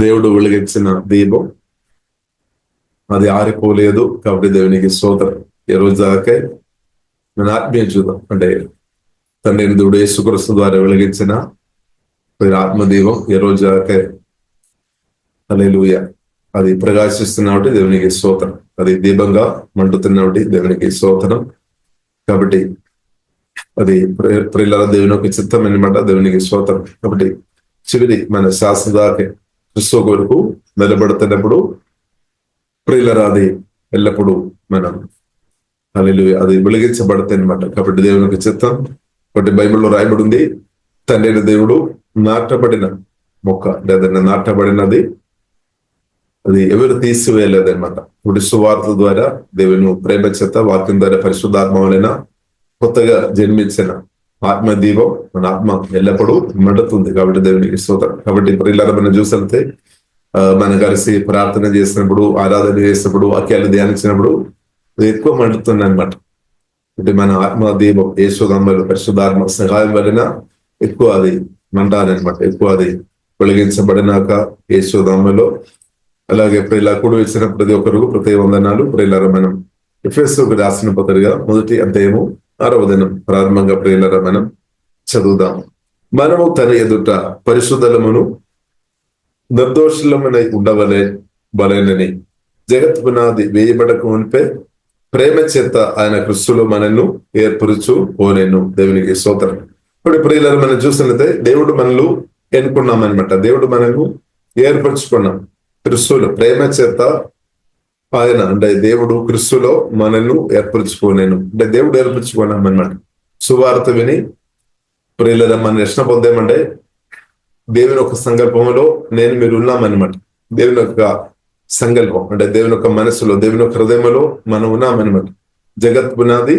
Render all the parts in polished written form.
దేవుడు వెలిగించిన దీపం అది ఆరిపోలేదు. కాబట్టి దేవునికి స్తోత్రం. ఈ రోజు దాకే మన ఆత్మీయ జీవితం అంటే తండ్రి దేవుడు యేసుక్రీస్తు ద్వారా వెలిగించిన ఆత్మదీపం ఈ రోజు దాకే హల్లెలూయా అది ప్రకాశిస్తున్నప్పుడు దేవునికి స్తోత్రం. అది దీపంగా మండుతున్నప్పుడు దేవునికి స్తోత్రం. కాబట్టి అది ప్రియుల దేవుని యొక్క చిత్తం అనమాట. దేవునికి స్తోత్రం. కాబట్టి చివరి మన శాస్త్రదాకే క్రీస్తు కొరకు నిలబడుతున్నప్పుడు ప్రియులరా అది ఎల్లప్పుడూ మనం హల్లెలూయా అది వెలిగించబడతాయి అనమాట. కాబట్టి దేవుని యొక్క చిత్తం. కాబట్టి బైబిల్లో రాయబడి ఉంది, తండ్రి దేవుడు నాటబడిన మొక్క లేదన్నా నాటబడినది అది ఎవరు తీసివేయలేదన్నమాట. ఇప్పుడు సువార్త ద్వారా దేవుని ప్రేమ చేత వాక్యం ద్వారా పరిశుద్ధాత్మ వలన కొత్తగా జన్మించిన ఆత్మదీపం మన ఆత్మ ఎల్లప్పుడూ మండుతుంది. కాబట్టి దేవునికి స్తోత్రం. కాబట్టి ప్రియులారా మనం చూసితే మనం కలిసి ప్రార్థన చేసినప్పుడు, ఆరాధన చేసినప్పుడు, వాక్యాలు ధ్యానించినప్పుడు అది ఎక్కువ మండుతుంది అనమాట. అంటే మన ఆత్మదీపం యేసుదమ్మలు పరిశుద్ధాత్మ సహాయం వలన ఎక్కువ అది మండాలన్నమాట. ఎక్కువ అది వెలిగించబడినాక యేసుదమ్మలో అలాగే ప్రియుల కూడి వచ్చిన ప్రతి ఒక్కరికి ప్రతి వందనాలు. ప్రియులారా మనం ఎఫెసీయులకు రాసిన పత్రిక 1వ అధ్యాయము 6వ వచనం ప్రారంభంగా ప్రియులారా మనం చదువుదాం. మనము తన ఎదుట పరిశుద్ధలమును నిర్దోషులమునై ఉండవలెనని జగత్ పునాది వేయబడక మునిపే ప్రేమ చేత ఆయన క్రీస్తులో మనల్ని ఏర్పరుచు పోనెను. దేవునికి స్తోత్రం. ఇప్పుడు ప్రియులారా మనం చూసినట్లయితే దేవుడు మనల్ని ఎన్నుకున్నామన్నమాట. దేవుడు మనల్ని ఏర్పరచుకున్నాం క్రీస్తులో ప్రేమ చేత. ఆయన అంటే దేవుడు క్రీస్తులో మనల్ని ఏర్పరచుకోలేను అంటే దేవుడు ఏర్పరచుకున్నాం అనమాట. సువార్త విని ప్రియులారా మనం రక్షణ పొందేమంటే దేవుని యొక్క సంకల్పంలో నేను మీరు ఉన్నామన్నమాట. దేవుని యొక్క సంకల్పం అంటే దేవుని యొక్క మనసులో, దేవుని యొక్క హృదయంలో మనం ఉన్నామన్నమాట. జగత్ పునాది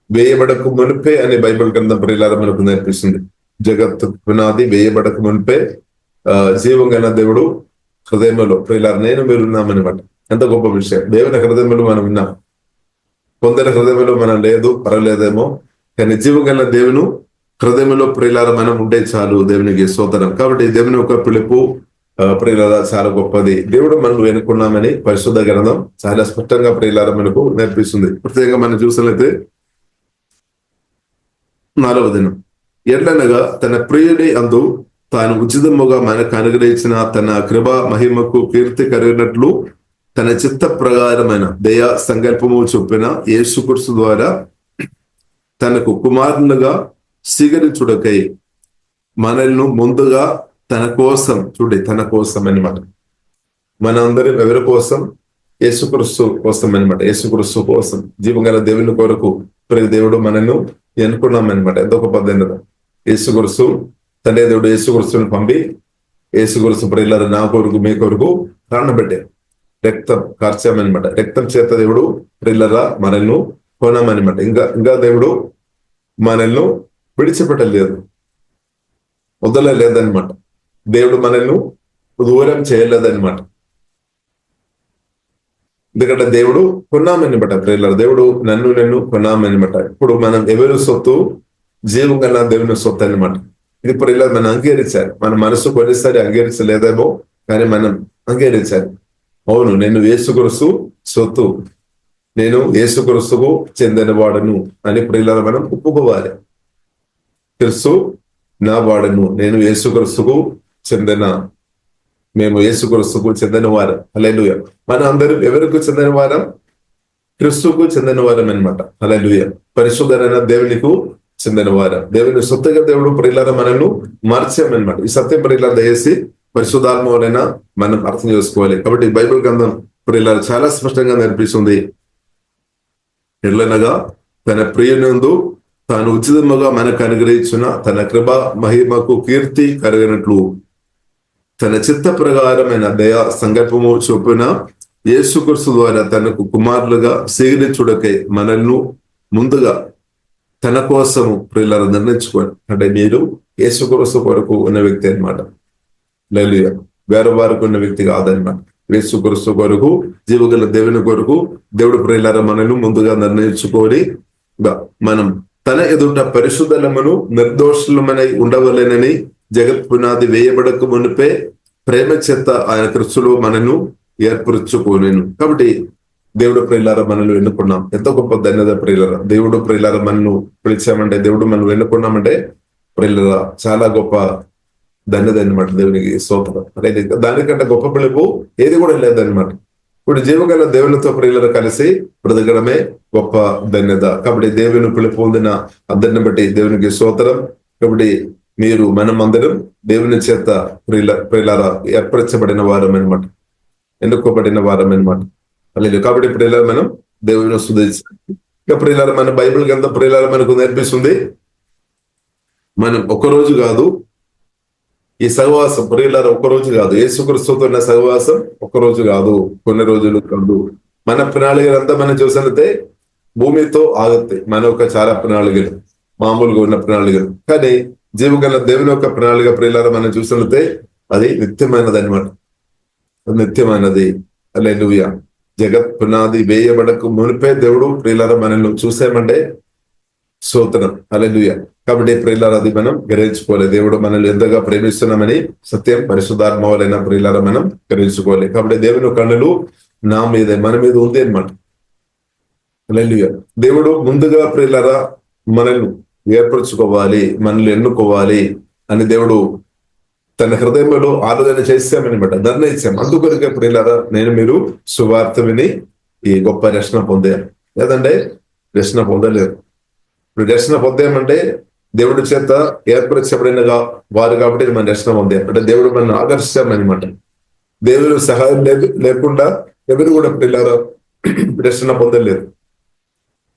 వేయబడక మునిపే అనే బైబిల్ గ్రంథం ప్రియులారా మనకు నేర్పిస్తుంది. జగత్ పునాది వేయబడక మునిపే జీవం గల దేవుడు హృదయంలో ప్రియులారా నేను మీరు ఉన్నామన్నమాట. ఎంత గొప్ప విషయం. దేవుని హృదయంలో మనం ఉన్నాం. కొందరి హృదయంలో మనం లేదు, పర్వాలేదేమో, కానీ జీవం గల దేవుని హృదయంలో ప్రియులారా మనం ఉంటే చాలు. దేవునికి స్తోత్రం. కాబట్టి దేవుని యొక్క పిలుపు ప్రియులారా చాలా గొప్పది. దేవుడు మనం ఎన్నుకున్నామని పరిశుద్ధ గ్రంథం చాలా స్పష్టంగా ప్రియులారా మనకు నేర్పిస్తుంది. ప్రత్యేకంగా మనం చూసినట్లయితే 4వ దినం ఎట్లనగా తన ప్రియుడి అందు తాను ఉచితముగా మనకు అనుగ్రహించిన తన కృప మహిమకు కీర్తి కలిగినట్లు తన చిత్త ప్రకారమైన దయా సంకల్పము చొప్పిన యేసుక్రీస్తు ద్వారా తనకు కుమారులుగా స్వీకరించుటకై మనల్ని ముందుగా తన కోసం తన కోసం అనమాట. మనందరం ఎవరి కోసం? యేసుక్రీస్తు కోసం అనమాట. యేసుక్రీస్తు కోసం జీవంగల దేవుని కొరకు ప్రతి దేవుడు మనల్ని ఎన్నుకున్నామన్నమాట. ఎంతో గొప్ప పద్ధతి. యేసుక్రీస్తు తండ్రి దేవుడు యేసుక్రీస్తుని పంపి యేసుక్రీస్తు ప్రియులారా నా కొరకు మీ కొరకు ప్రాణపెట్టారు. రక్తం కార్చామనమాట. రక్తం చేత దేవుడు ప్రియులారా మనల్ని కొనామనమాట. ఇంకా దేవుడు మనల్ని విడిచిపెట్టలేదు, వదలలేదనమాట. దేవుడు మనల్ని దూరం చేయలేదనమాట. ఎందుకంటే దేవుడు కొన్నామనమాట. ప్రియులారా దేవుడు నన్ను కొన్నామనమాట. ఇప్పుడు మనం ఎవరి సొత్తు? జీవం గల దేవుని సొత్తు అనమాట. ఇది ప్రియులారా మనం అంగీకరించాలి. మన మనసు కొన్నిసారి అంగీకరించలేదేమో, కానీ మనం అంగీకరించాలి. అవును, నేను యేసుక్రీస్తు సొత్తు, నేను యేసుక్రీస్తుకు చెందిన వాడను అని ప్రియులారా మనం ఒప్పుకోవాలి. క్రీస్తు నా వాడను, నేను యేసుక్రీస్తుకు మేము యేసుక్రీస్తుకు చెందిన వారం. హల్లెలూయా. మన అందరం ఎవరికి చెందిన వారం? క్రీస్తుకు చెందిన వారం అనమాట. హల్లెలూయా. పరిశుద్ధమైన దేవునికి చెందిన వారం. దేవుని సొత్తుగా దేవుడు ప్రియులారా మనల్ని మార్చామన్నమాట. ఈ సత్యం ప్రియులారా దయచేసి పరిశుద్ధాత్మ వలన మనం అర్థం చేసుకోవాలి. కాబట్టి బైబిల్ గ్రంథం ప్రియులారా చాలా స్పష్టంగా నేర్పిస్తుంది. ఎట్లనగా తన ప్రియునందు తాను ఉచితముగా మనకు అనుగ్రహించిన తన కృప మహిమకు కీర్తి కలిగినట్లు తన చిత్త ప్రకారమైన దయా సంకల్పము చొప్పున యేసుక్రీస్తు ద్వారా తనకు కుమారులుగా స్వీకరించుటకై మనల్ని ముందుగా తన కోసము ప్రియులారా నిర్ణయించుకోండి. అంటే మీరు యేసుక్రీస్తు కొరకు ఉన్న వ్యక్తి అనమాట. హల్లెలూయా. వేరే వారికి ఉన్న వ్యక్తి కాదనమాట. యేసుక్రీస్తు కొరకు జీవగల దేవుని కొరకు దేవుడు ప్రియులారా మనల్ని ముందుగా నిర్ణయించుకొని మనం తన ఎదుట పరిశుద్ధలమును నిర్దోషులమనై ఉండవలెనని జగత్ పునాది వేయబడక మునిపే ప్రేమ చేత ఆయన క్రీస్తులో మనను ఏర్పరచుకోలేను. కాబట్టి దేవుడు ప్రియులారా మనల్ని ఎన్నుకున్నాం. ఎంతో గొప్ప ధన్యత ప్రియులారా. దేవుడు ప్రియులారా మనల్ని పిలిచామంటే, దేవుడు మనం ఎన్నుకున్నామంటే ప్రియులారా చాలా గొప్ప ధన్యత అనమాట. దేవునికి స్తోత్రం. అనేది దానికంటే గొప్ప పిలుపు ఏది కూడా లేదనమాట. ఇప్పుడు జీవగల దేవునితో ప్రియులను కలిసి బ్రతకడమే గొప్ప ధన్యత. కాబట్టి దేవుని పిలుపు పొందిన అద్దరిని బట్టి దేవునికి స్తోత్రం. కాబట్టి మీరు మనం అందరం దేవుని చేత ప్రియులారా ఏర్పరచబడిన వారం అనమాట, ఎన్నుకోబడిన వారం అనమాట. అలాగే కాబట్టి ప్రియులారా మనం దేవుని స్తుతించాలి. ఇక ప్రియులారా మన బైబిల్ గ్రంథం ప్రియులారా మనకు నేర్పిస్తుంది, మనం ఒక్కరోజు కాదు ఈ సహవాసం ప్రియులారా, ఒక్కరోజు కాదు. యేసుక్రీస్తుతో ఉన్న సహవాసం ఒక్కరోజు కాదు, కొన్ని రోజులు కాదు. మన ప్రణాళికలంతా మనం చూసినట్లయితే భూమితో ఆగుతాయి. మన యొక్క చాలా ప్రణాళికలు మామూలుగా ఉన్న ప్రణాళికలు, కానీ జీవగల దేవుని యొక్క ప్రణాళిక ప్రియులారా మనం చూసినట్లయితే అది నిత్యమైనది అనమాట. నిత్యమైనది. హల్లెలూయా. జగత్ పునాది వేయబడకు మునిపే దేవుడు ప్రియులారా మనల్ని చూసామంటే స్తోత్రం. హల్లెలూయా. కాబట్టి ప్రియులారా అది మనం గ్రహించుకోవాలి. దేవుడు మనల్ని ఎంతగా ప్రేమిస్తున్నామని సత్యం పరిశుద్ధాత్మ వలన ప్రియులారా మనం గ్రహించుకోవాలి. కాబట్టి దేవుని కన్నులు నా మీద మన మీద ఉంది అనమాట. హల్లెలూయా. దేవుడు ముందుగా ప్రియులారా మనల్ని ఏర్పరచుకోవాలి, మనల్ని ఎన్నుకోవాలి అని దేవుడు తన హృదయంలో ఆలోచన చేశామనమాట, నిర్ణయించాం. అందుకొరకే ప్రియులారా నేను మీరు సువార్త విని ఈ గొప్ప రక్షణ పొందారు, లేదంటే రక్షణ పొందలేరు. ఇప్పుడు రక్షణ పొందామంటే దేవుడి చేత ఏర్పరచబడిన వారు కాబట్టి మనం రక్షణ పొందాం. అంటే దేవుడు మనం ఆకర్షించామనమాట. దేవుడు సహాయం లేకుండా ఎవరు కూడా ప్రియులారా రక్షణ పొందలేరు.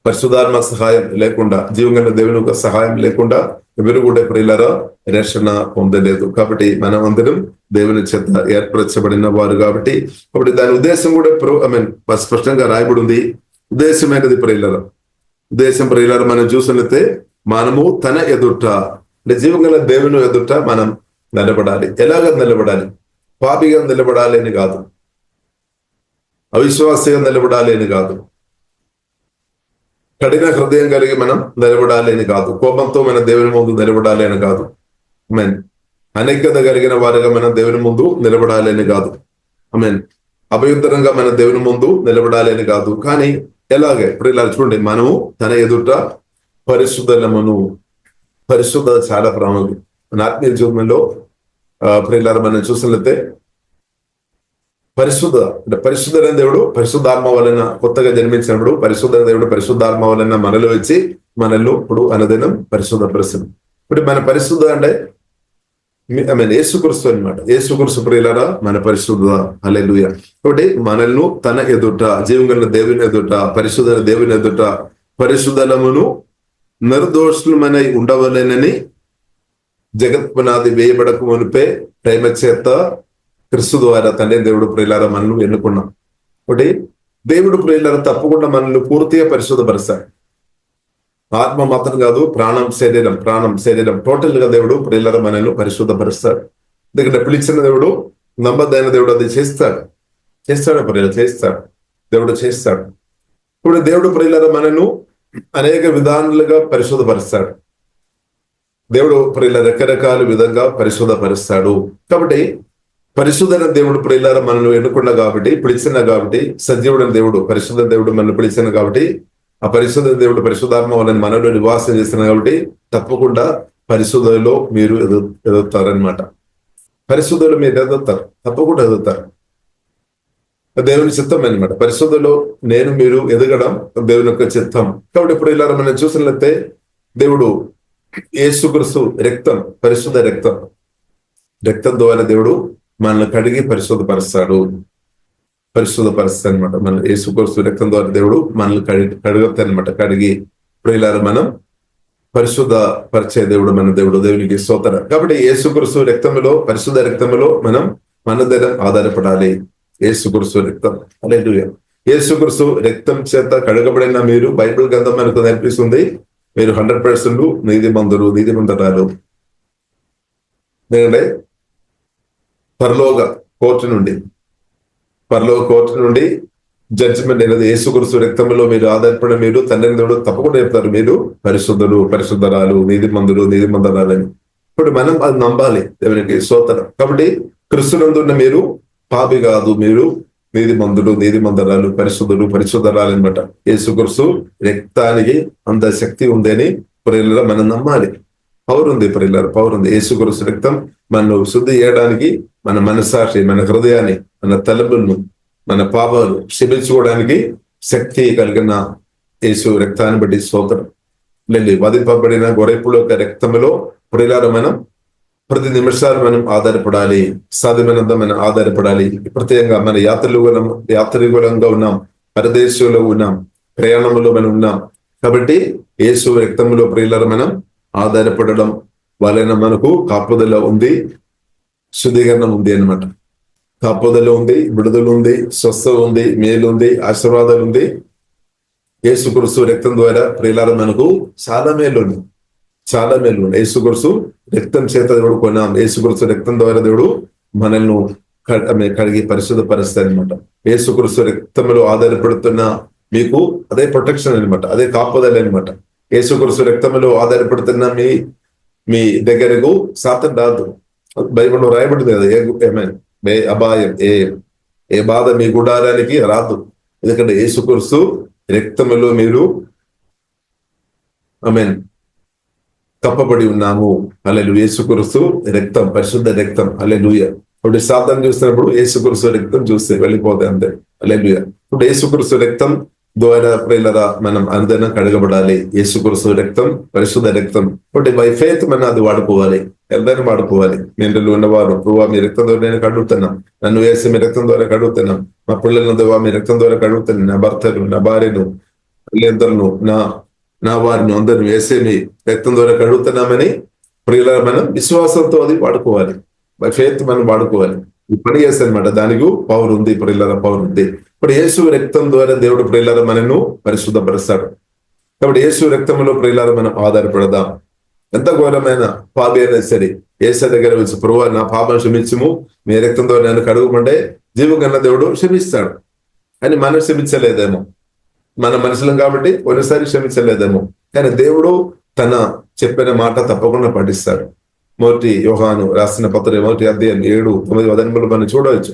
పరిశుద్ధాత్మ సహాయం లేకుండా, జీవంగా దేవుని యొక్క సహాయం లేకుండా ఎవరు కూడా ప్రియులారా రక్షణ పొందలేదు. కాబట్టి మనం అందరం దేవుని చేత ఏర్పరచబడిన వారు కాబట్టి దాని ఉద్దేశం కూడా స్పష్టంగా రాయబడి ఉంది. ఉద్దేశమైనది ప్రియులారా, ఉద్దేశం ప్రియులారా మనం చూసినట్లయితే మనము తన ఎదుట అంటే జీవంగల దేవుని ఎదుట మనం నిలబడాలి. ఎలాగ నిలబడాలి? పాపిగా నిలబడాలి అని కాదు, అవిశ్వాసిగా నిలబడాలి అని కాదు, కఠిన హృదయం కలిగి మనం నిలబడాలి అని కాదు, కోపంతో మన దేవుని ముందు నిలబడాలి అని కాదు, అనేకత కలిగిన వారిగా మనం దేవుని ముందు నిలబడాలి అని కాదు, అభ్యంతరంగా మన దేవుని ముందు నిలబడాలి అని కాదు. కానీ ఎలాగే ఇప్పుడు ఇలా చూడండి, మనము తన ఎదుట పరిశుద్ధలమును. పరిశుద్ధత చాలా ప్రాముఖ్యం మన ఆత్మీయ జీవనంలో. ప్రియులారా మనం చూసినట్లయితే పరిశుద్ధమైన దేవుడు పరిశుద్ధాత్మ వలన కొత్తగా జన్మించినప్పుడు పరిశుద్ధ దేవుడు పరిశుద్ధాత్మ వలన మనలో వచ్చి మనల్ని ఇప్పుడు అనుదినం పరిశుద్ధ పరిస్థితి. ఇప్పుడు మన పరిశుద్ధ అంటే యేసుక్రీస్తు అనమాట. యేసుక్రీస్తు ప్రియులారా మన పరిశుద్ధ. హల్లెలూయా. కాబట్టి మనల్ని తన ఎదుట జీవంగల దేవుని ఎదుట పరిశుద్ధ దేవుని ఎదుట పరిశుద్ధలమును నిర్దోషులమై ఉండవలెనని జగత్ పునాది వేయబడక మునిపే ప్రేమ చేత క్రీస్తు ద్వారా తండ్రి దేవుడు ప్రియులారా మనల్ని ఎన్నుకున్నాం. ఒకటి దేవుడు ప్రియులారా తప్పకుండా మనల్ని పూర్తిగా పరిశుద్ధపరుస్తాడు. ఆత్మ మాత్రం కాదు, ప్రాణం శరీరం టోటల్ గా దేవుడు ప్రియులారా మనల్ని పరిశుద్ధపరుస్తాడు. ఎందుకంటే పిలిచిన దేవుడు నమ్మదైన దేవుడు అది చేస్తాడు ప్రియులు, దేవుడు చేస్తాడు. ఇప్పుడు దేవుడు ప్రియులారా మనల్ని అనేక విధానాలుగా పరిశుద్ధపరుస్తాడు. దేవుడు ప్రియుల రకరకాల విధంగా పరిశుద్ధపరుస్తాడు. కాబట్టి పరిశుద్ధన దేవుడు ప్రియులారా మనల్ని ఎన్నుకున్నా కాబట్టి, పిలిచిన కాబట్టి, సజీవుడైన దేవుడు పరిశుద్ధ దేవుడు మనల్ని పిలిచిన కాబట్టి, ఆ పరిశుద్ధ దేవుడు పరిశుద్ధాత్మ వాళ్ళని మనలో నివాసం చేస్తున్నారు కాబట్టి తప్పకుండా పరిశుద్ధలో మీరు ఎదుగుతారనమాట. పరిశుద్ధలో మీరు ఎదుగుతారు, తప్పకుండా ఎదుగుతారు. దేవుని చిత్తం అనమాట. పరిశుద్ధలో నేను మీరు ఎదగడం దేవుని యొక్క చిత్తం. కాబట్టి ఇప్పుడు ఇలా మనం చూసినట్లయితే దేవుడు యేసుక్రీస్తు రక్తం, పరిశుద్ధ రక్తం ద్వారా దేవుడు మనల్ని కడిగి పరిశుద్ధపరుస్తాడు అనమాట. మన యేసుక్రీస్తు రక్తం ద్వారా దేవుడు మనల్ని కడుగుతాడు అనమాట. కడిగి ప్రియులారా మనం పరిశుద్ధ పరిచయ దేవుడు మన దేవునికి స్తోత్రం. కాబట్టి యేసుక్రీస్తు రక్తములో, పరిశుద్ధ రక్తములో మనం మన దగ్గర ఆధారపడాలి. యేసుక్రీస్తు రక్తం. హల్లెలూయా. యేసుక్రీస్తు రక్తం చేత కడగబడిన మీరు, బైబిల్ గ్రంథం మనకు నేర్పిస్తుంది, మీరు 100% నీతిమంతురాలు. ఎందుకంటే పరలోక కోర్టు నుండి జడ్జిమెంట్ అనేది యేసుక్రీస్తు రక్తంలో మీరు ఆధారపడిన మీరు తండ్రిని దేవుడు తప్పకుండా చెప్తారు, మీరు పరిశుద్ధరాలు, నీతిమంతురాలని. ఇప్పుడు మనం అది నమ్మాలి. దేవునికి స్తోత్రం. కాబట్టి క్రీస్తునందున్న మీరు పాపి కాదు, మీరు నీతిమంతుడు, నీతిమంతురాలు, పరిశుద్ధుడు, పరిశుద్ధరాలు అనమాట. యేసుక్రీస్తు రక్తానికి అంత శక్తి ఉందని ప్రియులారా మనం నమ్మాలి. పవర్ ఉంది ప్రియులారా, పవర్ ఉంది. యేసుక్రీస్తు రక్తం మనను శుద్ధి చేయడానికి, మన మనస్సాక్షి, మన హృదయాన్ని, మన తలపులను, మన పాపాలు క్షమించుకోవడానికి శక్తి కలిగిన యేసు రక్తాన్ని బట్టి స్తోత్రం. వధింపబడిన గొర్రెపుల యొక్క రక్తంలో ప్రియులారా మనం ప్రతి నిమిషాలు మనం ఆధారపడాలి, సాధ్యమైనంత మనం ఆధారపడాలి. ప్రత్యేకంగా మన యాత్రికులంగా ఉన్నాం, పరదేశంలో ఉన్నాం, ప్రయాణంలో మనం ఉన్నాం. కాబట్టి యేసు రక్తంలో ప్రియులారా మనం ఆధారపడడం వలన మనకు కాపుదల ఉంది, శుద్ధీకరణం ఉంది అన్నమాట. కాపుదల ఉంది, విడుదల ఉంది, స్వస్థత ఉంది, మేలు ఉంది, ఆశీర్వాదాలు ఉంది. యేసుక్రీస్తు రక్తం ద్వారా ప్రియులారా మనకు చాలా మేలు ఉంది, చాలా మేలు ఉంది. యేసుక్రీస్తు రక్తం చేత దేవుడు కొన్నాం. యేసుక్రీస్తు రక్తం ద్వారా దేవుడు మనల్ని కడిగి పరిశుద్ధపరుస్తాడు అనమాట. యేసుక్రీస్తు రక్తంలో ఆధారపడుతున్న మీకు అదే ప్రొటెక్షన్ అనమాట, అదే కాపుదల అనమాట. యేసుక్రీస్తు రక్తంలో ఆధారపడుతున్న మీ దగ్గరకు సాతాను రాదు. బైబిల్లో రాయబడింది కదా, ఏ అపాయం, ఏ బాధ మీ గుడారానికి రాదు. ఎందుకంటే యేసుక్రీస్తు రక్తములో మీరు కప్పబడి ఉన్నాము. హల్లెలూయా. యేసుక్రీస్తు రక్తం, పరిశుద్ధ రక్తం. హల్లెలూయా. ఇప్పుడు సాతాను చూసినప్పుడు యేసుక్రీస్తు రక్తం చూస్తే వెళ్ళిపోతాయి అంతే. హల్లెలూయా. ఇప్పుడు యేసుక్రీస్తు రక్తం ద్వారా ప్రియులారా మనం అందరం కడగబడాలి. యేసుక్రీస్తు రక్తం, పరిశుద్ధ రక్తం. కాబట్టి బై ఫెయిత్ మనం అది వాడుకోవాలి, ఎవరైనా వాడుకోవాలి. మీరు ఉన్నవారు, ప్రభువా మీ రక్తం ద్వారా నేను కడుగుతున్నాం, నన్ను వేసి మీ రక్తం ద్వారా కడుగుతున్నాం, మా పిల్లలను దేవా మీ రక్తం ద్వారా కడుగుతున్నాను, నా భర్తను, నా భార్యను, పిల్లలందరూ, నా వారిని అందరిని వేసే మీ రక్తం ద్వారా కడుగుతున్నామని ప్రియులారా మనం విశ్వాసంతో అది వాడుకోవాలి. బై ఫెయిత్ మనం వాడుకోవాలి. ఈ పని చేస్తానమాట, దానికి పవర్ ఉంది ప్రియులారా, పవర్ ఉంది. ఇప్పుడు యేసు రక్తం ద్వారా దేవుడు ప్రియులారా మనను పరిశుద్ధపరుస్తాడు. కాబట్టి యేసు రక్తంలో ప్రియులారా మనం ఆధారపడదాం. ఎంత ఘోరమైన పాపి అయినా సరే యేసు దగ్గర వచ్చి ప్రభువా నా పాపం క్షమించుము, మీ రక్తం ద్వారా నన్ను కడుగుమంటే జీవకన్న దేవుడు క్షమిస్తాడు. అని మనం క్షమించలేదేమో, మన మనుషులం కాబట్టి కొన్నిసారి క్షమించలేదేమో, కానీ దేవుడు తన చెప్పిన మాట తప్పకుండా పాటిస్తాడు. మొదటి యోహాను రాసిన పత్రిక 1వ అధ్యాయం 7-9 వచనములు మనం చూడవచ్చు.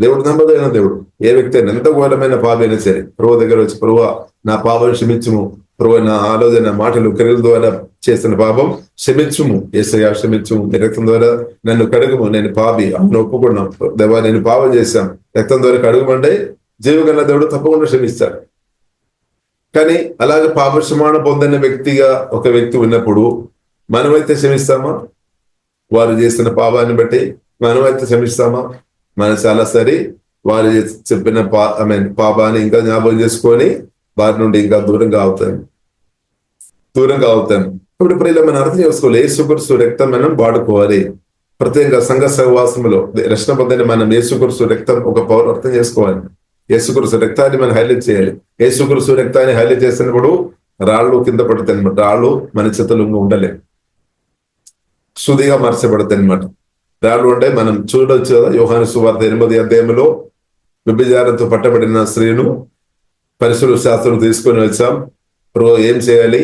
దేవుడు నమ్మదైన దేవుడు. ఏ వ్యక్తి అయినా ఎంత ఘోరమైన పాపి అయినా సరే ప్రభువు దగ్గర వచ్చి ప్రభువా నా పాపం క్షమించుము, ప్రభు నా ఆలోచన, మాటలు, క్రియల ద్వారా చేసిన పాపం క్షమించుము, యేసయ్యా క్షమించుము, మీ రక్తం ద్వారా నన్ను కడుగుము, నేను పాపి అవును ఒప్పుకున్నాం దేవా నేను పాపం చేశాం, రక్తం ద్వారా కడుగుమంటే జీవగల దేవుడు తప్పకుండా క్షమిస్తాడు. కానీ అలాగే పాప క్షమాపణ పొందిన వ్యక్తిగా ఒక వ్యక్తి ఉన్నప్పుడు మనమైతే క్షమిస్తామా? వారు చేసిన పాపాన్ని బట్టి మనమైతే క్షమిస్తామా? మనం చాలా సరి వారు చెప్పిన పాపాన్ని ఇంకా జ్ఞాపకం చేసుకొని వారి నుండి ఇంకా దూరంగా అవుతాం. ఇప్పుడు ప్రియుల మనం అర్థం చేసుకోవాలి, యేసుక్రీస్తు రక్తం మనం వాడుకోవాలి. ప్రత్యేకంగా సంఘ సహవాసంలో రక్షణ పొందిన మనం యేసుక్రీస్తు రక్తం ఒక పవర్ అర్థం చేసుకోవాలి. యేసుక్రీస్తు రక్తాన్ని మనం హైలైట్ చేయాలి. యేసుక్రీస్తు రక్తాన్ని హైలైట్ చేసినప్పుడు రాళ్ళు కింద పడతాయి అనమాట. రాళ్ళు మన చేతులు ఉండలే, శుద్ధిగా మార్చబడతాయి అనమాట. రాళ్ళు ఉంటే మనం చూడవచ్చు కదా, యోహాను సువార్త 8వ అధ్యాయంలో వ్యభిచారంతో పట్టబడిన స్త్రీను పరిశుద్ధ శాస్త్రం తీసుకొని వచ్చాం. ఏం చేయాలి?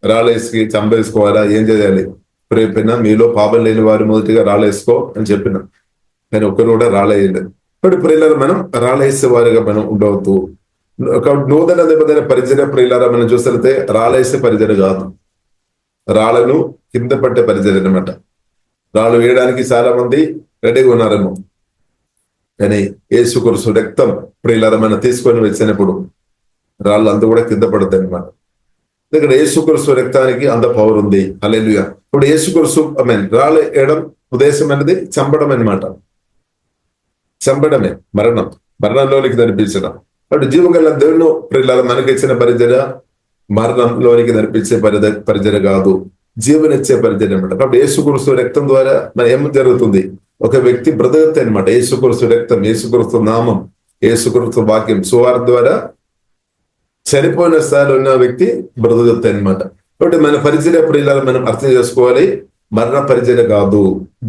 రాళ్ళేసి చంపేసుకోవాలా? ఏం చేయాలి? ప్రేపిన మీలో పాపం లేని వారు మొదటిగా రాళ్ళేసుకో అని చెప్పిన, కానీ ఒక్కరు కూడా రాళ్ళేయలేదు. ఇప్పుడు ప్రియులారా మనం రాళ్ళేసే వారిగా మనం ఉండవద్దు. ఒక నూతన నిబంధన పరిచయ ప్రియులారా మనం చూస్తే రాళ్ళేసే పరిచయ కాదు, రాళ్లను కింద పట్టే పరిచయం అనమాట. రాళ్ళు వేయడానికి చాలా మంది రెడీగా ఉన్నారేమో, కానీ యేసుక్రీస్తు రక్తం ప్రియులారా మనం తీసుకొని వచ్చినప్పుడు రాళ్ళు అంతా కూడా కింద పడతాయి అనమాట. ఇక్కడ యేసుక్రీస్తు రక్తానికి అంత పవర్ ఉంది. హల్లెలూయా. ఇప్పుడు యేసుక్రీస్తు రాళ్ళు వేయడం ఉద్దేశం అనేది చంపడం అనమాట. చంపడమే, మరణంలోనికి నడిపించడం. కాబట్టి జీవగల దేవుడు ప్రియులారా మనకి ఇచ్చిన పరిచర్య మరణంలోనికి నడిపించే పరిచర్య కాదు, జీవనిచ్చే పరిచర్య అనమాట. కాబట్టి యేసుక్రీస్తు రక్తం ద్వారా మన ఏం జరుగుతుంది? ఒక వ్యక్తి బ్రతుకుతాయి అనమాట. యేసుక్రీస్తు రక్తం, యేసుక్రీస్తు నామం, యేసుక్రీస్తు వాక్యం, సువార్త ద్వారా చనిపోయిన స్థాయిలో ఉన్న వ్యక్తి బ్రతుకుతాయి అనమాట. కాబట్టి మన పరిచర్య ప్రియులారా మనం అర్థం చేసుకోవాలి, మరణ పరిచర్య కాదు,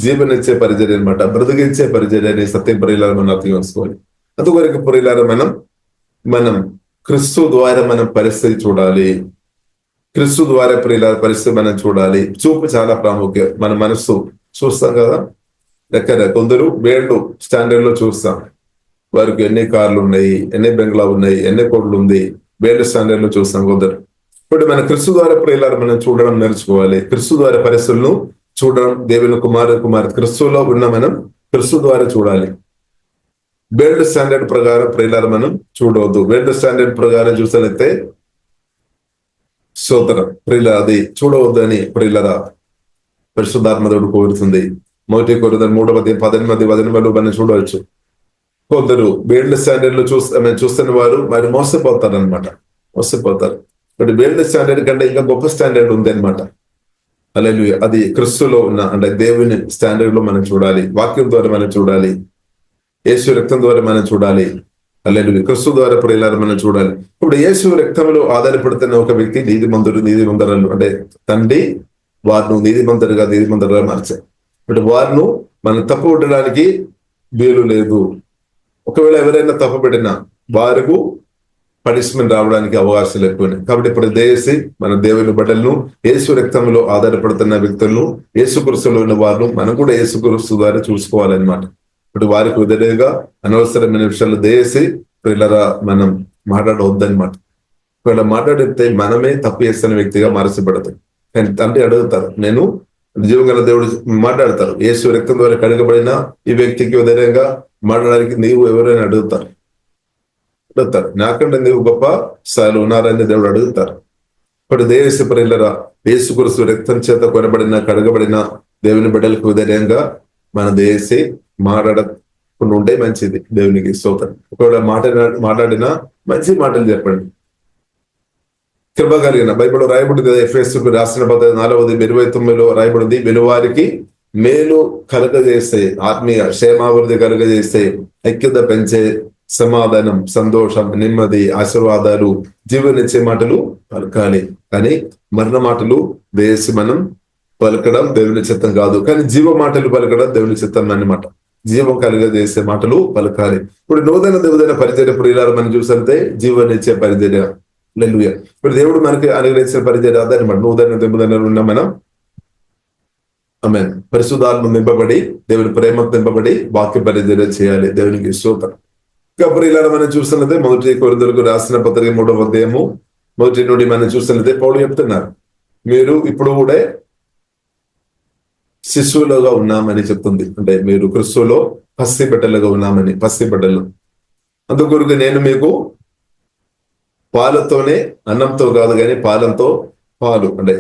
జీవనిచ్చే పరిచర్య అనమాట, బ్రతికించే పరిచర్య అనే సత్యం ప్రియులారా మనం అర్థం చేసుకోవాలి. అందువరకు ప్రియులారా మనం క్రీస్తు ద్వారా మనం పరిస్థితి చూడాలి. క్రీస్తు ద్వారా ప్రియులారా పరిస్థితి మనం చూడాలి. చూపు చాలా ప్రాముఖ్యం. మన మనస్సు చూస్తాం కదా, కొందరు వేళ్ళు స్టాండర్డ్ లో చూస్తాం, వారికి ఎన్ని కార్లు ఉన్నాయి, ఎన్ని బంగ్లా ఉన్నాయి, ఎన్ని కోట్లు ఉంది, వేళ్ళు స్టాండర్డ్ లో చూస్తాం కొందరు. ఇప్పుడు మన క్రీస్తు ద్వారా ప్రియులారా మనం చూడడం నేర్చుకోవాలి. క్రీస్తు ద్వారా పరిస్థితులను చూడడం, దేవుని కుమార్ క్రీస్తులో ఉన్న మనం క్రీస్తు ద్వారా చూడాలి. వేల్డ్ స్టాండర్డ్ ప్రకారం ప్రియులారా మనం చూడవద్దు. వేల్డ్ స్టాండర్డ్ ప్రకారం చూసినట్లయితే స్తోత్రం ప్రియుల అది చూడవద్దు అని ప్రియులరా పరిశుద్ధాత్మదేవుడు కోరుతుంది. 1 కొరింథీయులు 3:18 మనం చూడవచ్చు. కొందరు వేల్డ్ స్టాండర్డ్ లో చూస్తున్న వారు మరి మోసపోతారు అనమాట, మోసపోతారు. బట్ వేల్డ్ స్టాండర్డ్ కంటే ఇంకా గొప్ప స్టాండర్డ్ ఉంది అనమాట. హల్లెలూయా. అది క్రీస్తులో ఉన్న అంటే దేవుని స్టాండర్డ్ లో మనం చూడాలి. వాక్యం ద్వారా మనం చూడాలి, యేసు రక్తం ద్వారా మనం చూడాలి. హల్లెలూయా. క్రీస్తు ద్వారా ప్రియులారా మనం చూడాలి. ఇప్పుడు యేసు రక్తంలో ఆధారపడుతున్న ఒక వ్యక్తి నీతిమంతురాలు అంటే తండ్రి వారిను నీతిమంతులుగా మార్చారు. ఇప్పుడు వారిను మనం తప్పు పెట్టడానికి వీలు లేదు. ఒకవేళ ఎవరైనా తప్పు పెట్టినా వారికి పనిష్మెంట్ రావడానికి అవకాశాలు ఎక్కువ. కాబట్టి ఇప్పుడు దయచేసి మన దేవుని బిడ్డలను, యేసు రక్తంలో ఆధారపడుతున్న వ్యక్తులను, యేసు క్రీస్తులో ఉన్న వారిను మనం కూడా యేసు క్రీస్తు ద్వారా చూసుకోవాలన్నమాట. ఇప్పుడు వారికి విధంగా అనవసరమైన విషయాలు దయచేసి పిల్లరా మనం మాట్లాడవద్దనమాట. ఒకవేళ మాట్లాడితే మనమే తప్పు చేస్తున్న వ్యక్తిగా మార్చబడతాం. కానీ తండ్రి అడుగుతారు, నేను జీవగల దేవుడు మాట్లాడతారు, యేసు రక్తం ద్వారా కడగబడిన ఈ వ్యక్తికి విధంగా మాట్లాడడానికి నీవు ఎవరైనా అడుగుతారు. నాకంటే నీవు గొప్ప స్థాయిలో ఉన్నారని దేవుడు అడుగుతారు. ఇప్పుడు దేశ ప్రియులరా యేసు క్రీస్తు రక్తం చేత కొనబడిన కడగబడిన దేవుని బిడ్డలకు విధంగా మన దేశి మాట్లాడకుండా ఉంటే మంచిది. దేవునికి స్తోత్రం. ఒకవేళ మాట్లాడినా మంచి మాటలు చెప్పండి. కృప కలిగిన బైబిల్ రాయబడింది కదా, ఎఫెసీయులకు రాసిన పత్రిక 4:29 రాయబడింది, వెలువారికి మేలు కలగజేస్తే, ఆత్మీయ క్షేమాభివృద్ధి కలగజేస్తే, ఐక్యత పెంచే, సమాధానం, సంతోషం, నెమ్మది, ఆశీర్వాదాలు, జీవనిచ్చే మాటలు పలకాలి. కానీ మరణ మాటలు వేసి మనం పలకడం దేవుని చిత్తం కాదు. కానీ జీవ మాటలు పలకడం దేవుని చిత్తం అన్నమాట. జీవం కలుగజేసే మాటలు పలకాలి. ఇప్పుడు నూతన పరిచర్య ప్రియులారా మనం చూస్తే జీవనిచ్చే పరిచర్య. హల్లెలూయా. ఇప్పుడు దేవుడు మనకి అనుగ్రహించిన పరిచర్య అదనమాట. నూతన ఉన్న మనం ఆమేన్ పరిశుద్ధాత్మ నింపబడి, దేవుని ప్రేమకు నింపబడి వాక్య పరిచర్య చేయాలి. దేవునికి స్తోత్రం. ప్రియులారా మనం చూస్తున్నదే 1 కొరింథీయులకు రాసిన పత్రిక 3వ అధ్యాయము 1 నుండి మనం చూస్తున్నదే పౌలు చెప్తున్నారు, మీరు ఇప్పుడు కూడా శిశువులుగా ఉన్నామని చెప్తుంది. అంటే మీరు క్రీస్తులో పసి బిడ్డలుగా ఉన్నామని, పసి బిడ్డలు. అందుకొరకు నేను మీకు పాలతోనే, అన్నంతో కాదు కానీ పాలంతో పాలు అంటే.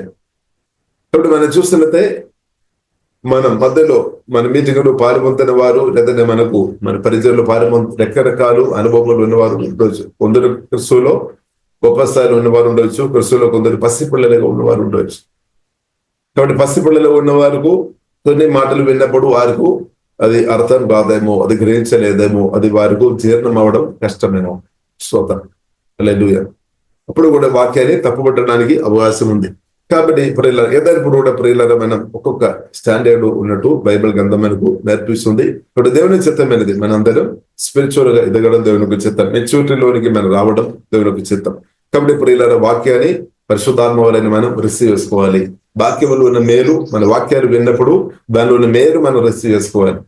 కాబట్టి మనం చూస్తున్నట్టే మన మధ్యలో మన మీటింగ్లో పాల్పొందుతున్న వారు, లేదంటే మనకు మన పరిచయంలో రకరకాల అనుభవాలు ఉన్నవారు ఉండవచ్చు. కొందరు క్రీస్తులో గొప్ప స్థాయిలో ఉన్నవారు ఉండవచ్చు, క్రీస్తులో కొందరు పసిపిల్లలుగా ఉన్నవారు ఉండవచ్చు. కాబట్టి పసిపిల్లలు ఉన్న వారికి కొన్ని మాటలు విన్నప్పుడు వారికి అది అర్థం కాదేమో, అది గ్రహించలేదేమో, అది వారికి జీర్ణం అవడం కష్టమేమో. స్తోత్రం. హల్లెలూయా. అప్పుడు కూడా వాక్యాన్ని తప్పుపట్టడానికి అవకాశం ఉంది. కాబట్టి ప్రియులారా ఎదప్పుడు కూడా ప్రియులారా మనం ఒక్కొక్క స్టాండర్డ్ ఉన్నట్టు బైబిల్ గ్రంథం మనకు నేర్పిస్తుంది. ఇప్పుడు దేవుని చిత్తమైనది మనందరం స్పిరిచువల్ గా ఎదగడం దేవునికి చిత్తం, మెచ్యూరిటీలోనికి మనం రావడం దేవునికి చిత్తం. కాబట్టి ప్రియులారా వాక్యాన్ని పరిశుద్ధాత్మ వలన మనం రిసీవ్ చేసుకోవాలి. వాక్యములు ఉన్న మేలు మన వాక్యాలు విన్నప్పుడు దానిలో ఉన్న మేలు మనం రిసీవ్ చేసుకోవాలి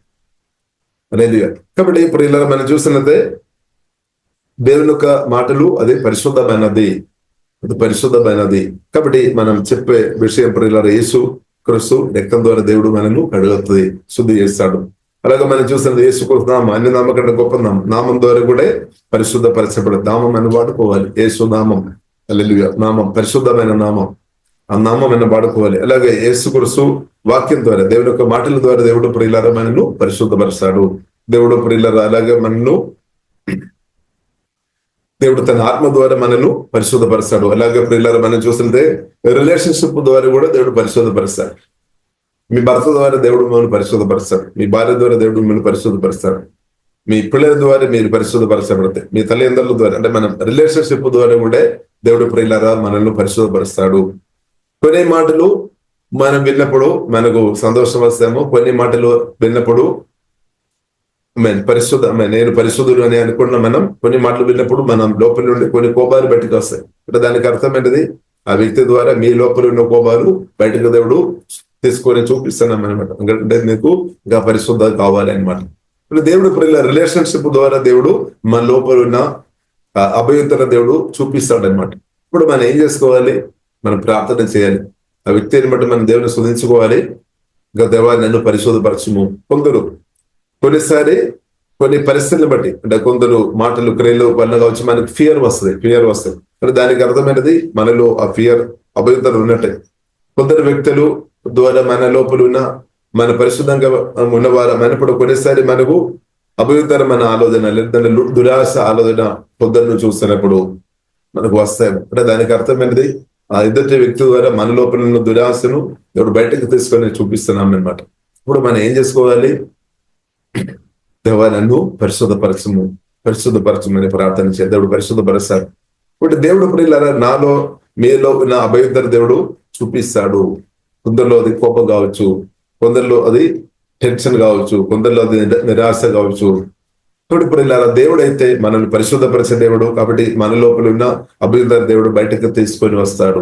అనేది. కాబట్టి ప్రియులారా మనం చూసినదే దేవుని యొక్క మాటలు అది పరిశుద్ధమైనది, అది పరిశుద్ధమైనది. కాబట్టి మనం చెప్పే విషయం ప్రియులారా యేసు క్రీస్తు రక్తం ద్వారా దేవుడు మనను కడుగుతుంది, శుద్ధి చేస్తాడు. అలాగే మనం చూసినది యేసు క్రీస్తు నామం, అన్ని నామం కంటే గొప్ప నామం, నామం ద్వారా కూడా పరిశుద్ధపరచబడదు. నామం అని వాడుకోవాలి, యేసు నామం. హల్లెలూయా. నామం పరిశుద్ధమైన నామం, ఆ నామం అని వాడుకోవాలి. అలాగే యేసు క్రీస్తు వాక్యం ద్వారా, దేవుని యొక్క మాటల ద్వారా దేవుడు ప్రియులారా మనను పరిశుద్ధపరుస్తాడు. దేవుడు ప్రియులారా అలాగే మనను దేవుడు తన ఆత్మ ద్వారా మనను పరిశుద్ధపరుస్తాడు. అలాగే ప్రియులారా మనం చూస్తుంటే రిలేషన్షిప్ ద్వారా కూడా దేవుడు పరిశుద్ధపరుస్తాడు. మీ భర్త ద్వారా దేవుడు మిమ్మల్ని పరిశుద్ధపరుస్తాడు, మీ భార్య ద్వారా దేవుడు మిమ్మల్ని పరిశుద్ధపరుస్తాడు, మీ పిల్లల ద్వారా మీరు పరిశుద్ధపరచబడతాయి, మీ తల్లిదండ్రుల ద్వారా, అంటే మనం రిలేషన్షిప్ ద్వారా కూడా దేవుడు ప్రియులారా మనల్ని పరిశుద్ధపరుస్తాడు. కొన్ని మాటలు మనం విన్నప్పుడు మనకు సంతోషం వస్తాము, కొన్ని మాటలు విన్నప్పుడు నేను పరిశుద్ధుడు అని అనుకున్న మనం కొన్ని మాటలు విన్నప్పుడు మనం లోపల నుండి కొన్ని కోపాలు బయటకు వస్తాయి. అంటే దానికి అర్థం ఏంటిది? ఆ వ్యక్తి ద్వారా మీ లోపల ఉన్న కోపాలు బయటకు దేవుడు తీసుకొని చూపిస్తున్నాం అనమాట. ఎందుకంటే నీకు ఇంకా పరిశుద్ధత కావాలి అనమాట. ఇప్పుడు దేవుడు ప్రియుల రిలేషన్షిప్ ద్వారా దేవుడు మన లోపల ఉన్న అభ్యంతర దేవుడు చూపిస్తాడనమాట. ఇప్పుడు మనం ఏం చేసుకోవాలి? మనం ప్రార్థన చేయాలి. ఆ వ్యక్తిని బట్టి మనం దేవుని శోధించుకోవాలి. ఇంకా దేవా నన్ను పరిశోధపరచుము. కొందరు కొన్నిసారి కొన్ని పరిస్థితులను బట్టి, అంటే కొందరు మాటలు క్రియలు వల్ల కావచ్చు మనకి ఫియర్ వస్తుంది. కానీ దానికి అర్థమైనది మనలో ఆ ఫియర్ అభ్యంతరం ఉన్నట్టే. కొందరు వ్యక్తులు ద్వారా మన లోపల ఉన్న మన పరిశుద్ధంగా ఉన్నవారు మనప్పుడు కొన్నిసారి మనకు అభ్యంతరమైన ఆలోచన లేదంటే దురాశ ఆలోచన పొద్దున్న చూస్తున్నప్పుడు మనకు వస్తాయి. అంటే దానికి అర్థమైనది ఆ ఇద్దరి వ్యక్తి ద్వారా మన లోపల ఉన్న దురాశను దేవుడు బయటకు తీసుకొని చూపిస్తున్నాం అనమాట. ఇప్పుడు మనం ఏం చేసుకోవాలి? దేవా నన్ను పరిశుద్ధపరచమని ప్రార్థన చేయాలి. దేవుడు పరిశుద్ధపరుస్తాడు. ఇప్పుడు దేవుడు ప్రియులారా నాలో మీలో ఉన్న అభ్యంతర దేవుడు చూపిస్తాడు. కొందరిలో అది కోపం కావచ్చు, కొందరిలో అది టెన్షన్ కావచ్చు, కొందరిలో అది నిరాశ కావచ్చు. ఇప్పుడు ప్రియులారా దేవుడు అయితే మనల్ని పరిశుద్ధపరిచే దేవుడు కాబట్టి మన లోపల ఉన్న అభ్యంతర దేవుడు బయటకు తీసుకొని వస్తాడు,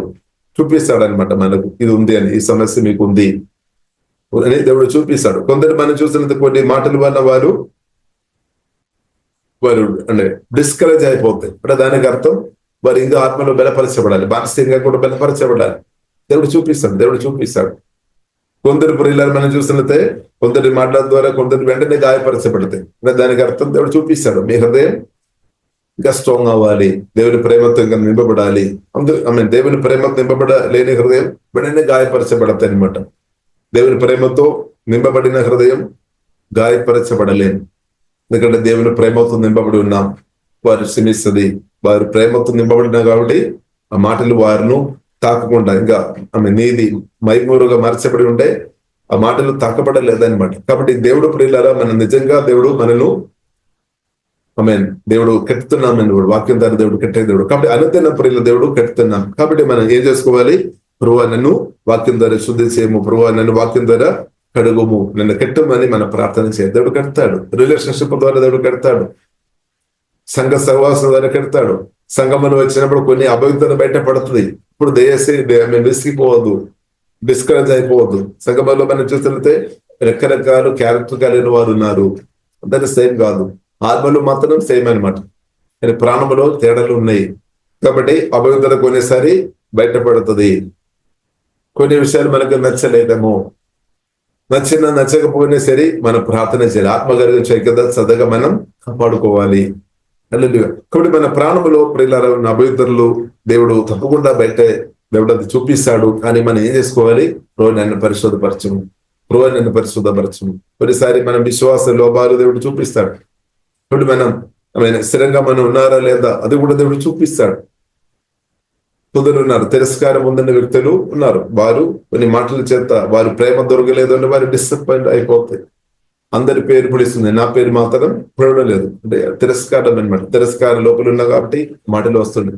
చూపిస్తాడు అనమాట. మనకు ఇది ఉంది అని, ఈ సమస్య మీకు ఉంది అని దేవుడు చూపిస్తాడు. కొందరు మనం చూసినంత కొన్ని మాటల వల్ల వారు అంటే డిస్కరేజ్ అయిపోతాయి. అంటే దానికి అర్థం వారు ఇంకా ఆత్మలో బలపరచబడాలి, మానసికంగా కూడా బలపరచబడాలి. దేవుడు చూపిస్తాడు. కొందరు ప్రియులారు మనం చూసినట్టే కొందరి మాటల ద్వారా కొందరు వెంటనే గాయపరచబడతాయి. అంటే దానికి అర్థం దేవుడు చూపిస్తాడు మీ హృదయం ఇంకా స్ట్రాంగ్ అవ్వాలి, దేవుని ప్రేమతో ఇంకా నింపబడాలి. దేవుని ప్రేమతో నింపబడలేని హృదయం వెంటనే గాయపరచబడతాయి అనమాట. దేవుని ప్రేమతో నింపబడిన హృదయం గాయపరచబడలేను. ఎందుకంటే దేవుని ప్రేమతో నింపబడి ఉన్నాం. వారు క్షమిస్తుంది, వారు ప్రేమతో నింపబడినా కాబట్టి ఆ మాటలు వారిను తాకకుండా ఇంకా నీది మైమూరుగా మార్చబడి ఉంటే ఆ మాటలు తాకబడలేదన్నమాట. కాబట్టి దేవుడు ప్రియులారా మనం నిజంగా దేవుడు మనను దేవుడు కట్టుతున్నామని వాక్యం ద్వారా దేవుడు కట్టే దేవుడు. కాబట్టి అనుదిన ప్రియుల దేవుడు కట్టుతున్నాం. కాబట్టి మనం ఏం చేసుకోవాలి? ప్రభువా నన్ను వాక్యం ద్వారా శుద్ధి చేయము, ప్రభువా నన్ను వాక్యం ద్వారా కడుగుము, నన్ను కట్టమని మన ప్రార్థన చేయాలి. దేవుడు కడతాడు. రిలేషన్షిప్ ద్వారా దేవుడు కడతాడు. సంఘ సహవాసం ద్వారా కడతాడు. సంఘమును వచ్చినప్పుడు కొన్ని అభ్యంతరం బయట పడుతుంది. ఇప్పుడు దయచేసి విసిగిపోవద్దు, డిస్కరేజ్ అయిపోవద్దు. సంఘంలో మనం చూస్తే రకరకాల క్యారెక్టర్ కలిగిన వారు ఉన్నారు. అందరూ సేమ్ కాదు. ఆత్మలు మాత్రం సేమ్ అనమాట. ప్రాణములో తేడాలు ఉన్నాయి. కాబట్టి అభ్యంతరం కొన్నిసారి బయటపడుతుంది. కొన్ని విషయాలు మనకు నచ్చలేదేమో, నచ్చకపోయినా సరే మనం ప్రార్థన చేయాలి. ఆత్మగారి ఐక్యత సదగా మనం కాపాడుకోవాలి. కాబట్టి మన ప్రాణములో ప్రియులారా ఉన్న అభ్యంతరులు దేవుడు తప్పకుండా బయట దేవుడు అది చూపిస్తాడు. కానీ మనం ఏం చేసుకోవాలి? నన్ను పరిశుద్ధపరచము. కొన్నిసారి మనం విశ్వాస లోపాలు దేవుడు చూపిస్తాడు. ఇప్పుడు మనం స్థిరంగా మనం ఉన్నారా లేదా అది కూడా దేవుడు చూపిస్తాడు. కొందరు ఉన్నారు తిరస్కారం పొందిన వ్యక్తులు ఉన్నారు. వారు కొన్ని మాటల చేత వారు ప్రేమ దొరకలేదు అంటే వారు డిసప్పాయింట్ అయిపోతాయి. అందరి పేరు పిలుస్తుంది, నా పేరు మాత్రం పిలవలేదు. అంటే తిరస్కారం అనమాట. తిరస్కారం లోపల ఉన్నా కాబట్టి మాటలు వస్తుంది.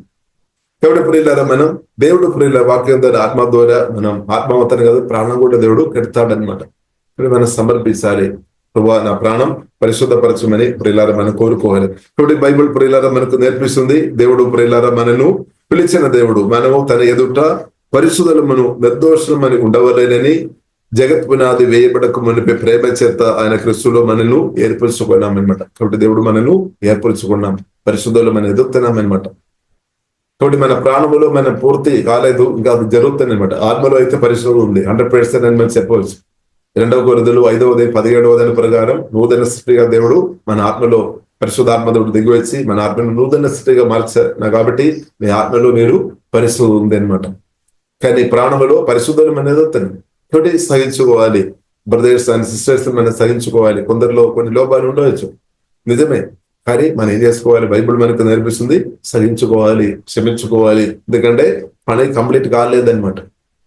కాబట్టి ప్రియులారా మనం దేవుడు ప్రియుల వాక్యం ద్వారా ఆత్మ ద్వారా మనం ఆత్మవతను కాదు ప్రాణం కూడా దేవుడు కడతాడనమాట. ఇప్పుడు మనం సమర్పించాలి. ప్రభువా నా ప్రాణం పరిశుద్ధపరచమని ప్రియులారా మనం కోరుకోవాలి. కాబట్టి బైబిల్ ప్రియులారా మనకు నేర్పిస్తుంది. దేవుడు ప్రియులారా మనను పిలిచిన దేవుడు. మనము తన ఎదుట పరిశుద్ధులమును నిర్దోషులమని ఉండవలేనని జగత్ పునాది వేయబడక మునిపే ప్రేమ చేత ఆయన క్రీస్తులో మనను ఏర్పరచుకున్నాం అనమాట. కాబట్టి దేవుడు మనను ఏర్పరచుకున్నాం, పరిశుద్ధులు మనం ఎదుగుతున్నామన్నమాట. కాబట్టి మన ప్రాణములో మనం పూర్తి కాలేదు, ఇంకా అది జరుగుతుంది అనమాట. ఆత్మలో అయితే పరిశుద్ధం ఉంది 100% అని మనం చెప్పవచ్చు. 2 కొరింథీయులు 5:17 ప్రకారం నూతన సృష్టిగా దేవుడు మన ఆత్మలో పరిశుద్ధాత్మ దేవుడు దిగి వచ్చి మన ఆత్మను నూతన సృష్టిగా మార్చారు. కాబట్టి మీ ఆత్మలో మీరు పరిశుద్ధం ఉంది అనమాట. కానీ ప్రాణములో పరిశుద్ధం అనేది వస్తుంది. కాబట్టి సహించుకోవాలి. బ్రదర్స్ అండ్ సిస్టర్స్ మనం సహించుకోవాలి. కొందరిలో కొన్ని లోపాలు ఉండవచ్చు, నిజమే. కానీ మనం ఏం చేసుకోవాలి? బైబిల్ మనకు నేర్పిస్తుంది, సహించుకోవాలి, క్షమించుకోవాలి. ఎందుకంటే పని కంప్లీట్ కాలేదన్నమాట.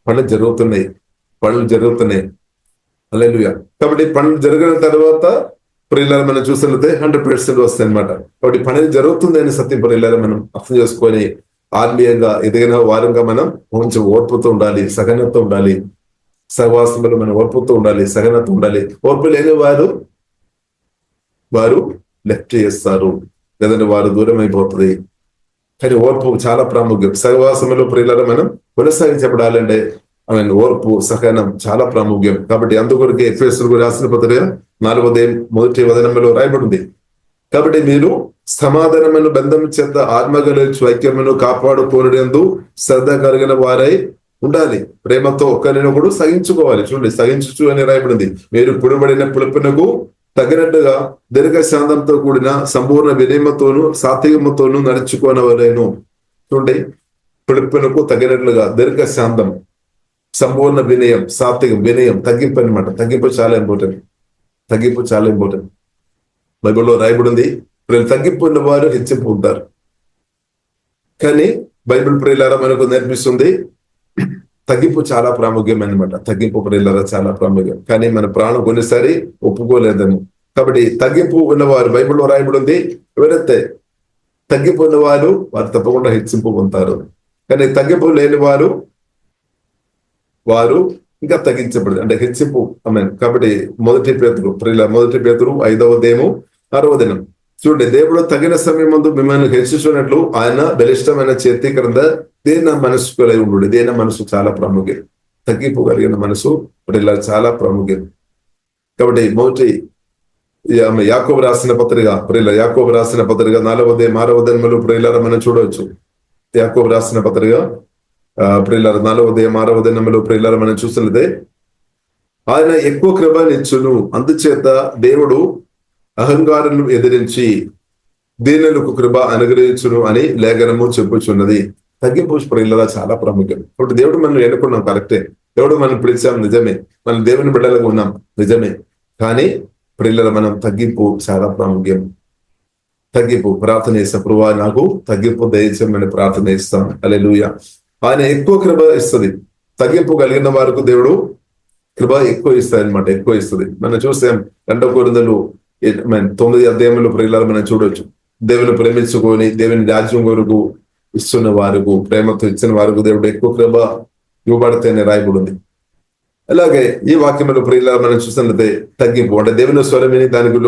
పనులు జరుగుతున్నాయి. హల్లెలూయా. కాబట్టి పనులు జరిగిన తర్వాత ప్రియులారా మనం చూసినట్లయితే 100% వస్తాయి అనమాట. కాబట్టి పని జరుగుతుంది అని సత్యం ప్రియులారా మనం అర్థం చేసుకొని ఆత్మీయంగా ఎదిగిన వారంగా మనం కొంచెం ఓర్పుతో ఉండాలి, సహనతో ఉండాలి. సహవాసంలో మనం ఓర్పుతో ఉండాలి, సహనత ఉండాలి. ఓర్పు లేని వారు లెఫ్ట్ చేస్తారు, లేదంటే వారు దూరం అయిపోతుంది. కానీ ఓర్పు చాలా ప్రాముఖ్యం. సహవాసంలో ప్రియులారా మనం కొనసాగించబడాలంటే ఓర్పు సహనం చాలా ప్రాముఖ్యం. కాబట్టి అందుకొరకే ఎఫెసీయులకు రాసిన పత్రిక 4:1 రాయబడింది. కాబట్టి మీరు సమాధానమైన బంధం చేత ఆత్మగలిచు ఐక్యమును కాపాడుకోనడందు శ్రద్ధ కలిగిన వారై ఉండాలి. ప్రేమతో ఒకరినొకడు సహించుకోవాలి. చూడండి, సహించుచు అని రాయబడింది. మీరు పుడబడిన పిలుపునకు తగినట్టుగా దీర్ఘశాంతంతో కూడిన సంపూర్ణ వినయమతోను సాత్వికముతోను నడుచుకోనవలేను. చూడండి, పిలుపునకు తగినట్లుగా దీర్ఘశాంతం, సంపూర్ణ వినయం, సాత్వికం, వినయం, తగ్గింపు అనమాట. తగ్గింపు చాలా ఇంపార్టెంట్. తగ్గింపు చాలా ఇంపార్టెంట్. బైబిల్లో రాయబడింది, తగ్గింపు ఉన్న వారు హెచ్చింపు ఉంటారు. కానీ బైబిల్ ప్రియులారా మనకు నేర్పిస్తుంది తగ్గింపు చాలా ప్రాముఖ్యం అనమాట. తగ్గింపు ప్రియులారా చాలా ప్రాముఖ్యం. కానీ మన ప్రాణం కొన్నిసారి ఒప్పుకోలేదేమో. కాబట్టి తగ్గింపు ఉన్నవారు బైబిల్లో రాయబడింది, ఎవరైతే తగ్గింపు ఉన్నవారు వారు తప్పకుండా హెచ్చింపు పొందుతారు. కానీ తగ్గింపు లేని వారు ఇంకా తగ్గించబడదు, అంటే హెచ్చింపు. కాబట్టి మొదటి పేతురు 5:6 చూడండి, దేవుడు తగిన సమయం ముందు మిమ్మల్ని హెచ్చించున్నట్లు ఆయన బలిష్టమైన చేతి క్రింద దేన మనసు కలిగి ఉండు. దేన మనసు చాలా ప్రాముఖ్యం. తగ్గింపు కలిగిన మనసు ఇలా చాలా ప్రాముఖ్యం. కాబట్టి మొదటి యాకోబు రాసిన పత్రిక 4:6 ప్రియులారా మనం చూడవచ్చు. యాకోబు రాసిన పత్రిక ప్రియులారా 4:6 ప్రియులారా మనం చూసినదే, ఆయన ఎక్కువ కృపనిచ్చును, అందుచేత దేవుడు అహంకారులను ఎదిరించి దీనులకు కృప అనుగ్రహించును అని లేఖనము చెప్పుచున్నది. తగ్గింపు ప్రియులారా చాలా ప్రాముఖ్యం. కాబట్టి దేవుడు మనం ఎన్నుకున్నాం, కరెక్టే. దేవుడు మనం పిలిచాం, నిజమే. మనం దేవుని బిడ్డలుగా ఉన్నాం, నిజమే. కానీ ప్రియులారా మనం తగ్గింపు చాలా ప్రాముఖ్యం. తగ్గింపు ప్రార్థన చేస్తాం, ప్రభువా నాకు తగ్గింపు దయచేయమని ప్రార్థన చేస్తాం. హల్లెలూయా. ఆయన ఎక్కువ కృప ఇస్తుంది. తగ్గింపు కలిగిన వారికి దేవుడు కృప ఎక్కువ ఇస్తుంది అనమాట, ఎక్కువ ఇస్తుంది. మనం చూసాం 2 కొరింథీయులు 9 ప్రియులారా మనం చూడొచ్చు. దేవుని ప్రేమించుకొని దేవుని రాజ్యం కొరకు ఇస్తున్న వారికి, ప్రేమతో ఇచ్చిన వారికి దేవుడు ఎక్కువ కృప ఇవ్వబడితేనే రాయబడింది. అలాగే ఈ వాక్యంలో ప్రియులారా మనం చూసినట్లయితే తగ్గింపు అంటే దేవుని స్వరం విని దానికి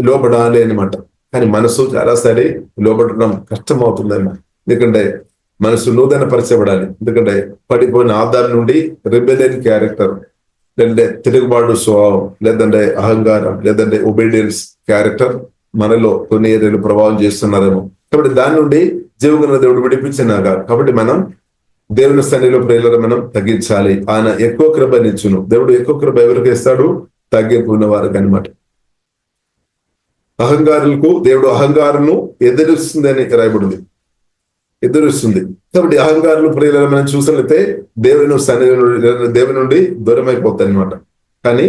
లోబడాలి అనమాట. కానీ మనసు చాలాసారి లోబడడం కష్టం అవుతుందన్నమాట. ఎందుకంటే మనసు నూతన పరచబడాలి. ఎందుకంటే పడిపోయిన ఆదాం నుండి రెబెలియన్ క్యారెక్టర్, లేదంటే తిరుగుబాటు స్వభావం, లేదంటే అహంకారం, లేదంటే ఒబీడియన్స్ క్యారెక్టర్ మనలో కొన్ని ఏరియాలు ప్రభావం చేస్తున్నారేమో. కాబట్టి దాని నుండి జీవగల దేవుడు విడిపించినాక, కాబట్టి మనం దేవుని స్థాయిలో ప్రియులారా మనం తగ్గించాలి. ఆయన ఎక్కువ కృపనిచ్చును. దేవుడు ఎక్కువ కృప ఎవరికి ఇస్తాడు? తగ్గింపు ఉన్న వారికి అనమాట. అహంకారులకు దేవుడు అహంకారును ఎదురుస్తుందని రాయబడింది, ఎదురుస్తుంది. కాబట్టి అహంకారులు ప్రియులారా మనం చూసినట్లయితే దేవుని నుండి దూరం అయిపోతాయి అనమాట. కానీ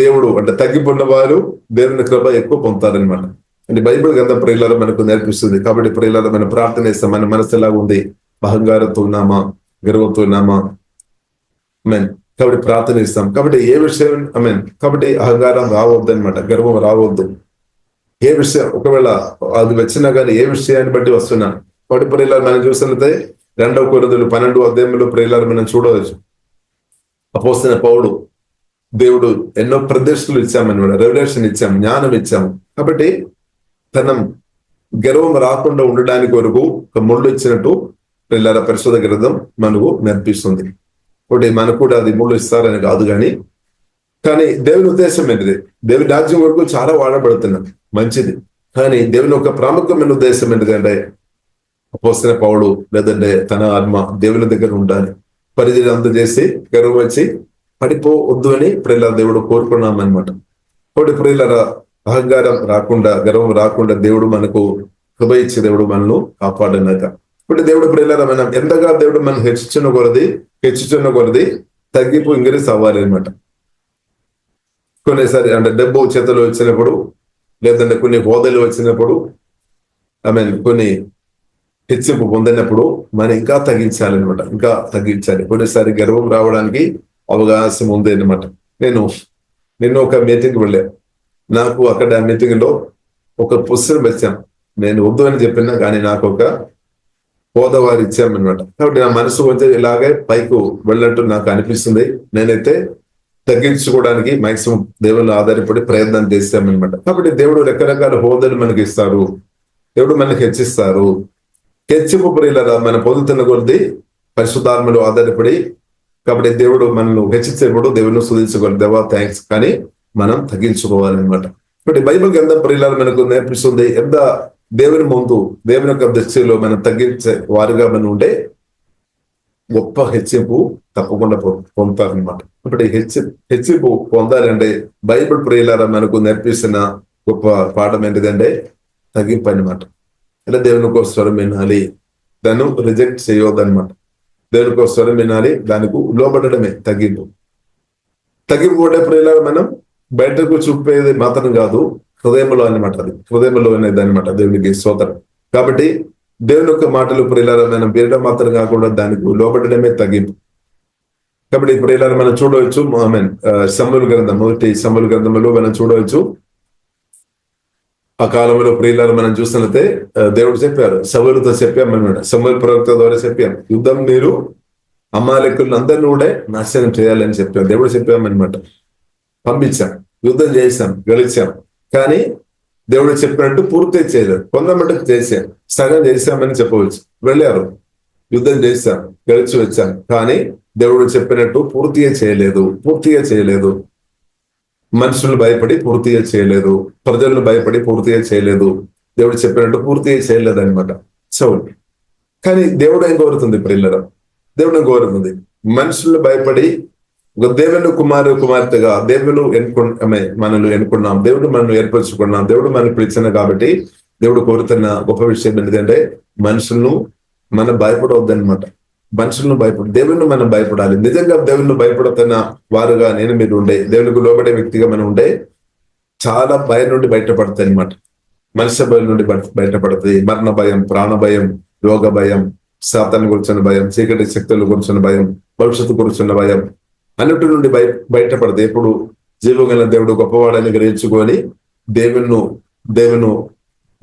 దేవుడు అంటే తగ్గిపోయిన వారు దేవుని కృప ఎక్కువ పొందుతారనమాట. అంటే బైబిల్ గ్రంథం ప్రియులారా మనకు నేర్పిస్తుంది. కాబట్టి ప్రియులారా మనం ప్రార్థన చేస్తాం, మన మనసు ఎలాగా ఉంది? అహంకారంతో ఉన్నామా? గర్వంతో ఉన్నామా? కాబట్టి ప్రార్థన ఇస్తాం. కాబట్టి ఏ విషయం కాబట్టి అహంకారం రావద్దు అనమాట, గర్వం రావద్దు. ఏ విషయం ఒకవేళ అది వచ్చినా కానీ ఏ విషయాన్ని బట్టి వస్తున్నా. కాబట్టి ప్రియులారా మనం చూసినట్లయితే 2 కొరింథీయులు 12 ప్రియులారా మనం చూడవచ్చు. అపోస్తలుడైన పౌలు, దేవుడు ఎన్నో ప్రదర్శనలు ఇచ్చామన్నమాట, రెవల్యూషన్ ఇచ్చాం, జ్ఞానం ఇచ్చాము. కాబట్టి తన గర్వం రాకుండా ఉండడానికి వరకు ఒక ముళ్ళు ఇచ్చినట్టు ప్రియులారా పరిశుద్ధ గ్రంథం మనకు నేర్పిస్తుంది. కాబట్టి మనకు కూడా అది ముళ్ళు ఇస్తారని కాదు, కానీ దేవుని ఉద్దేశం ఏంటిది? దేవుని రాజ్యం వరకు చాలా వాడబడుతున్నాం, మంచిది. కానీ దేవుని ఒక ప్రాముఖ్యమైన ఉద్దేశం ఏంటిదంటే అపోస్తలుడైన పౌలు లేదంటే తన ఆత్మ దేవుని దగ్గర ఉండాలి. పరిధిని అందజేసి గర్వం వచ్చి పడిపోవద్దు అని ప్రియులారా దేవుడు కోరుకున్నాం అనమాట. కాబట్టి ప్రియులారా అహంకారం రాకుండా, గర్వం రాకుండా దేవుడు మనకు కృప ఇచ్చి దేవుడు మనల్ని కాపాడినాక. ఇప్పుడు దేవుడు ప్రియులారా మనం ఎంతగా దేవుడు మనం హెచ్చుచున్న కొలది తగ్గింపు ఇంక్రీజ్ అవ్వాలి అనమాట. కొన్నిసారి అంటే డబ్బు చేతులు వచ్చినప్పుడు, లేదంటే కొన్ని హోదాలు వచ్చినప్పుడు, కొన్ని హెచ్చింపు పొందినప్పుడు మనం ఇంకా తగ్గించాలన్నమాట, ఇంకా తగ్గించాలి. కొన్నిసారి గర్వం రావడానికి అవకాశం ఉంది అనమాట. నేను ఒక మీటింగ్కి వెళ్ళాను. నాకు అక్కడ మీటింగ్ లో ఒక పుస్తకం వచ్చాను. నేను వద్దు అని చెప్పినా కానీ నాకు ఒక హోదా వారు ఇచ్చామన్నమాట. కాబట్టి నా మనసు కొంచెం ఇలాగే పైకి వెళ్ళినట్టు నాకు అనిపిస్తుంది. నేనైతే తగ్గించుకోవడానికి మాక్సిమం దేవుళ్ళు ఆధారపడి ప్రయత్నం చేస్తామన్నమాట. కాబట్టి దేవుడు రకరకాల హోదాలు మనకి ఇస్తారు, దేవుడు మనకి హెచ్చిస్తారు. హెచ్చింపు ప్రియులారా మన పొందుతున్న కొద్ది పరిశుద్ధాత్మలో ఆధారపడి. కాబట్టి దేవుడు మనల్ని హెచ్చించేప్పుడు దేవుని స్తుతించుకోవాలి, దేవా థ్యాంక్స్, కానీ మనం తగ్గించుకోవాలన్నమాట. కాబట్టి బైబిల్ గ్రంథం ప్రియులారా మనకు నేర్పిస్తుంది, ఎంత దేవుని ముందు దేవుని యొక్క దృష్టిలో మనం తగ్గించే వారుగా మనం ఉంటే గొప్ప హెచ్చింపు తప్పకుండా పొందుతారనమాట. కాబట్టి హెచ్చింపు పొందాలంటే బైబిల్ ప్రియులారా మనకు నేర్పిస్తున్న గొప్ప పాఠం ఏంటిదంటే తగ్గింపు అనమాట. ఇలా దేవుని ఒక స్వరం వినాలి, దాన్ని రిజెక్ట్ చేయవద్దనమాట. దేవునికి ఒక స్వరం వినాలి, దానికి లోబడమే తగ్గింపు. తగ్గింపు కూడా ప్రియులారా మనం బయటకు చూపేది మాత్రం కాదు, హృదయంలో అనమాట. అది హృదయంలో అనేది అనమాట దేవునికి స్తోత్రం. కాబట్టి దేవుని యొక్క మాటలు ప్రియులారా మనం వినడం మాత్రం కాకుండా దానికి లోబడమే తగ్గింపు. కాబట్టి ప్రియులారా మనం చూడవచ్చు, సమూయేలు గ్రంథం, మొదటి సమూయేలు గ్రంథంలో మనం చూడవచ్చు, ఆ కాలంలో ప్రియులారా మనం చూసినట్లయితే దేవుడు చెప్పారు, సౌలుతో చెప్పామన్నమాట, సమూయేలు ప్రవక్త ద్వారా చెప్పాం, యుద్ధం మీరు అమాలేకులను అందరినీ కూడా నాశనం చేయాలని చెప్పాం. దేవుడు చెప్పామన్నమాట, పంపించాం, యుద్ధం చేశాం, గెలిచాం. కానీ దేవుడు చెప్పినట్టు పూర్తి చేయలేదు, కొంత మటుకు చేశాం, సగం చేశామని చెప్పవచ్చు. వెళ్ళారు, యుద్ధం చేశాం, గెలిచి వచ్చాం, కానీ దేవుడు చెప్పినట్టు పూర్తిగా చేయలేదు. మనుషులు భయపడి పూర్తిగా చేయలేదు, ప్రజలను భయపడి పూర్తిగా చేయలేదు, దేవుడు చెప్పినట్టు పూర్తిగా చేయలేదు అనమాట సౌలు. కానీ దేవుడు ఏం కోరుతుంది ప్రియులారా? దేవుడు కోరుతుంది మనుషులు భయపడి ఒక దేవుని కుమార్తెగా దేవుడు మనల్ని ఎన్నుకున్నాం, దేవుడు మనల్ని ఏర్పరచుకున్నాం, దేవుడు మనల్ని పిలిచిన. కాబట్టి దేవుడు కోరుతున్న గొప్ప విషయం ఏంటంటే మనుషులను మనం భయపడవద్దనమాట. మనుషులను దేవుని మనం భయపడాలి. నిజంగా దేవుని భయపడుతున్న వారుగా మీరు ఉండే, దేవునికి లోబడే వ్యక్తిగా మనం ఉండే, చాలా భయం నుండి బయటపడతాయి అనమాట. మనుష్య భయం నుండి బయటపడుతుంది. మరణ భయం, ప్రాణ భయం, రోగ భయం, సాతాను గురించిన భయం, చీకటి శక్తుల గురించిన భయం, భవిష్యత్తు గురించిన భయం, అన్నిటి నుండి బయటపడదు. ఎప్పుడు జీవగల దేవుడు గొప్పవాడని గ్రహించుకొని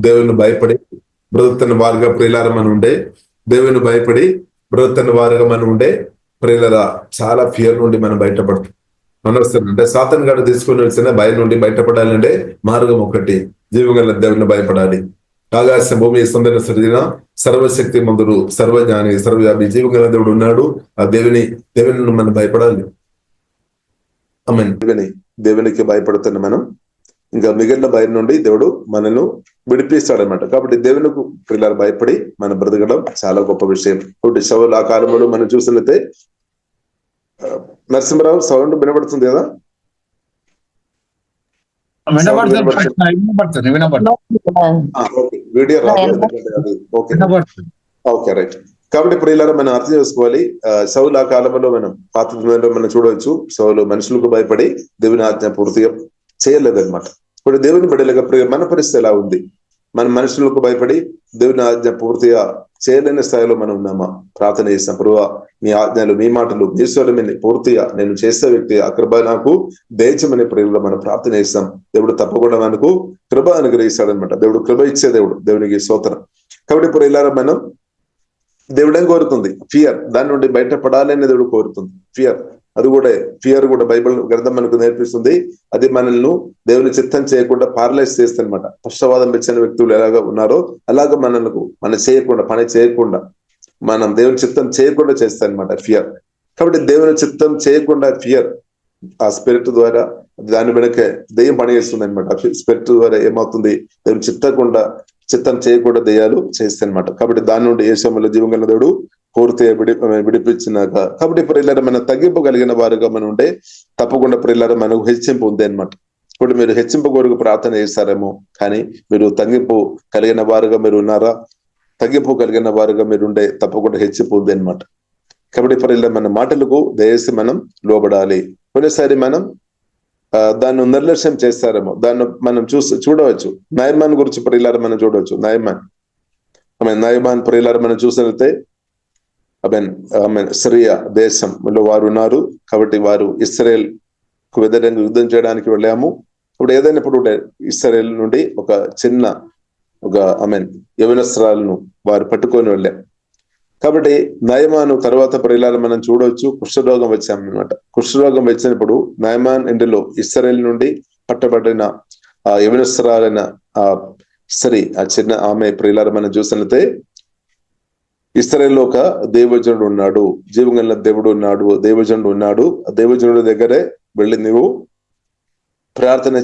దేవుని భయపడి బ్రతుకుతున్న వారుగా ప్రియులారా మనం ఉండే, దేవుని భయపడి బ్రతుకుతున్న వారుగా మనం ఉండే ప్రియులారా, చాలా ఫియర్ నుండి మనం బయటపడతాం. అంటే సాతాను గాడు తీసుకుని వచ్చిన భయం నుండి బయటపడాలంటే మార్గం ఒకటి, జీవగల దేవుని భయపడాలి. ఆకాశ భూమి సుందర సృజన సర్వశక్తి మందుడు, సర్వజ్ఞాని, సర్వవ్యాపి జీవగల దేవుడు ఉన్నాడు. ఆ దేవుని మనం భయపడాలి. దేవునికి భయపడుతున్న మనం ఇంకా మిగిలిన భయం నుండి దేవుడు మనల్ని విడిపిస్తాడనమాట. కాబట్టి దేవునికి పిల్లలు భయపడి మనం బ్రతకడం చాలా గొప్ప విషయం. కాబట్టి సౌలు ఆ కాలంలో మనం చూసినట్లయితే, నరసింహరావు సౌండ్ వినబడుతుంది కదా? Video okay, right. కాబట్టి ప్రియులారా మనం అర్థం చేసుకోవాలి, సౌలు ఆ కాలంలో మనం పాత మనం చూడవచ్చు, సౌలు మనుషులకు భయపడి దేవుని ఆజ్ఞ పూర్తిగా చేయలేదన్నమాట. ఇప్పుడు దేవుని బిడ్డలుగా మన పరిస్థితి ఎలా ఉంది? మన మనుషులకు భయపడి దేవుని ఆజ్ఞ పూర్తిగా చేయలేని స్థాయిలో మనం ఉన్నామా? ప్రార్థన చేస్తాం, ప్రభువా మీ ఆజ్ఞలు, మీ మాటలు, మీ స్వరమిని పూర్తిగా నేను చేసే వ్యక్తి, ఆ కృప నాకు దయచమనే ప్రియుల్లో మనం ప్రార్థన చేస్తాం. దేవుడు తప్పకుండా మనకు కృప అనుగ్రహిస్తాడనమాట. దేవుడు కృప ఇచ్చే దేవుడు, దేవునికి స్తోత్రం. కాబట్టి ప్రియులారా మనం దేవుడు ఏం కోరుతుంది? ఫియర్, దాని నుండి బయటపడాలని దేవుడు కోరుతుంది. ఫియర్ కూడా బైబిల్ గ్రంథం మనకు నేర్పిస్తుంది. అది మనల్ని దేవుని చిత్తం చేయకుండా పారలైజ్ చేస్తుంది అనమాట. పక్షవాదం వచ్చిన వ్యక్తులు ఎలాగ ఉన్నారో అలాగ మనం చేయకుండా, పని చేయకుండా, మనం దేవుని చిత్తం చేయకుండా చేస్తాయి అనమాట ఫియర్. కాబట్టి దేవుని చిత్తం చేయకుండా ఫియర్, ఆ స్పిరిట్ ద్వారా దాని వెనకే దెయ్యం పని చేస్తుంది అనమాట. స్పిరిట్ ద్వారా ఏమవుతుంది? దేవుని చిత్తం చేయకుండా దెయ్యాలు చేస్తాయి అనమాట. కాబట్టి దాని నుండి ఏ సమయంలో జీవంగల దేవుడు పూర్తిగా విడిపించినాక, కాబట్టి ప్రియులారా మనం తగ్గింపు కలిగిన వారుగా మనం ఉంటే తప్పకుండా ప్రియులారా మనకు హెచ్చింపు ఉంది అనమాట. ఇప్పుడు మీరు హెచ్చింపు కొరకు ప్రార్థన చేస్తారేమో, కానీ మీరు తగ్గింపు కలిగిన వారుగా మీరు ఉన్నారా? తగ్గింపు కలిగిన వారుగా మీరు ఉండే తప్పకుండా హెచ్చింపు ఉంది అనమాట. కాబట్టి ప్రియులారా మన మాటలకు దయచేసి మనం లోబడాలి. కొన్నిసారి మనం దాన్ని నిర్లక్ష్యం చేస్తారేమో, దాన్ని మనం చూడవచ్చు. నయమాన్ గురించి ప్రియులారా మనం చూడవచ్చు. నయమాన్ ప్రియులారా మనం చూసినట్లయితే సిరియా దేశంలో వారు ఉన్నారు. కాబట్టి వారు ఇస్రాయేల్ కు వ్యతిరేకంగా యుద్ధం చేయడానికి వెళ్ళాము. ఇప్పుడు ఏదైనా ఇప్పుడు ఇస్రాయేల్ నుండి ఒక యవనస్త్రాలను వారు పట్టుకొని వెళ్ళాం. కాబట్టి నయమాను తర్వాత ప్రియులారా మనం చూడవచ్చు, కుష్ఠరోగం వచ్చామన్నమాట. కుష్ఠరోగం వచ్చినప్పుడు నయమాన్ ఇంటిలో ఇస్రాయేల్ నుండి పట్టబడిన ఆ యవనస్త్రాలైన ఆ స్త్రీ, ఆ చిన్న ఆమె ప్రియులారా మనం చూసినట్లయితే ఇశ్రాయేలులో ఒక దైవజనుడు ఉన్నాడు, జీవం గల దేవుడు ఉన్నాడు, దైవజనుడు ఉన్నాడు. ఆ దైవజనుడి దగ్గరే వెళ్ళి నువ్వు ప్రార్థన